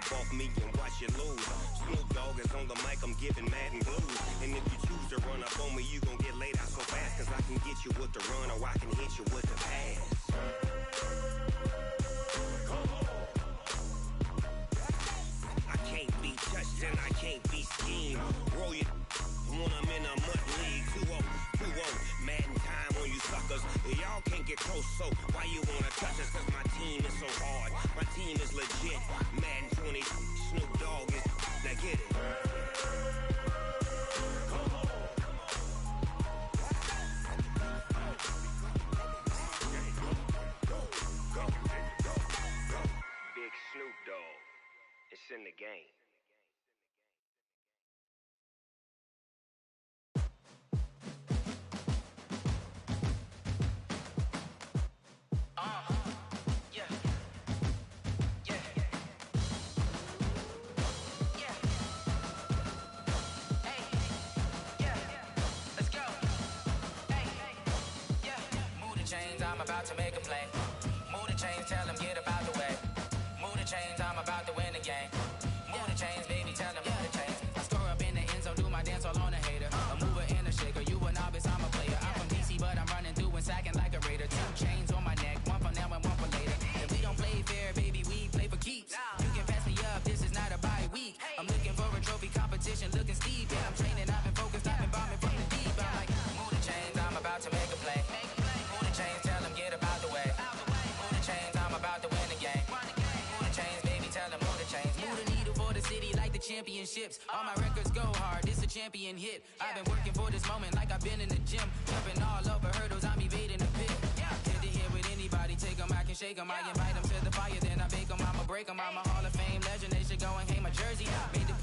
up off me and watch you lose. Snoop Dogg is on the mic, I'm giving Madden blues. And if you choose to run up on me, you gon' get laid out so fast. Cause I can get you with the run or I can hit you with the pass. I can't be touched and I can't be schemed. Roll you when I'm in a mud league. 2-0, 2-0, Madden time on you suckers. Y'all can't get close, so why you wanna touch us? Cause my team is so hard, my team is legit. Madden 20, Snoop Dogg is, now get it. Big Snoop Dogg, it's in the game. I'm about to make a play. Move the chains, tell them get about the way. Move the chains, I'm about to win the game. Move the chains, baby, tell them move the chains. I score up in the end zone, do my dance all on a hater. A mover and a shaker, you a novice, I'm a player. I'm from DC, but I'm running through and sacking like a raider. 2 chains on my neck, one for now and one for later. If we don't play fair, baby, we play for keeps. You can pass me up, this is not a bye week. I'm looking for a trophy competition, looking steep. Yeah, I'm training, I've been focused, I've been bombing from the deep. I'm like, move the chains, I'm about to make a play. Move the chains, tell them get about the way. Move the chains, I'm about to win the game. Move the chains, baby, tell them move the chains. Move the needle for the city like the championships. All my records go hard, this a champion hit. I've been working for this moment like I've been in the gym. Jumping all over hurdles, I'm evading the pit. Head to head with anybody, take them, I can shake them. I invite them to the fire, then I bake them, I'ma break them. I'm a Hall of Fame legend, they should go and hang my jersey. Made the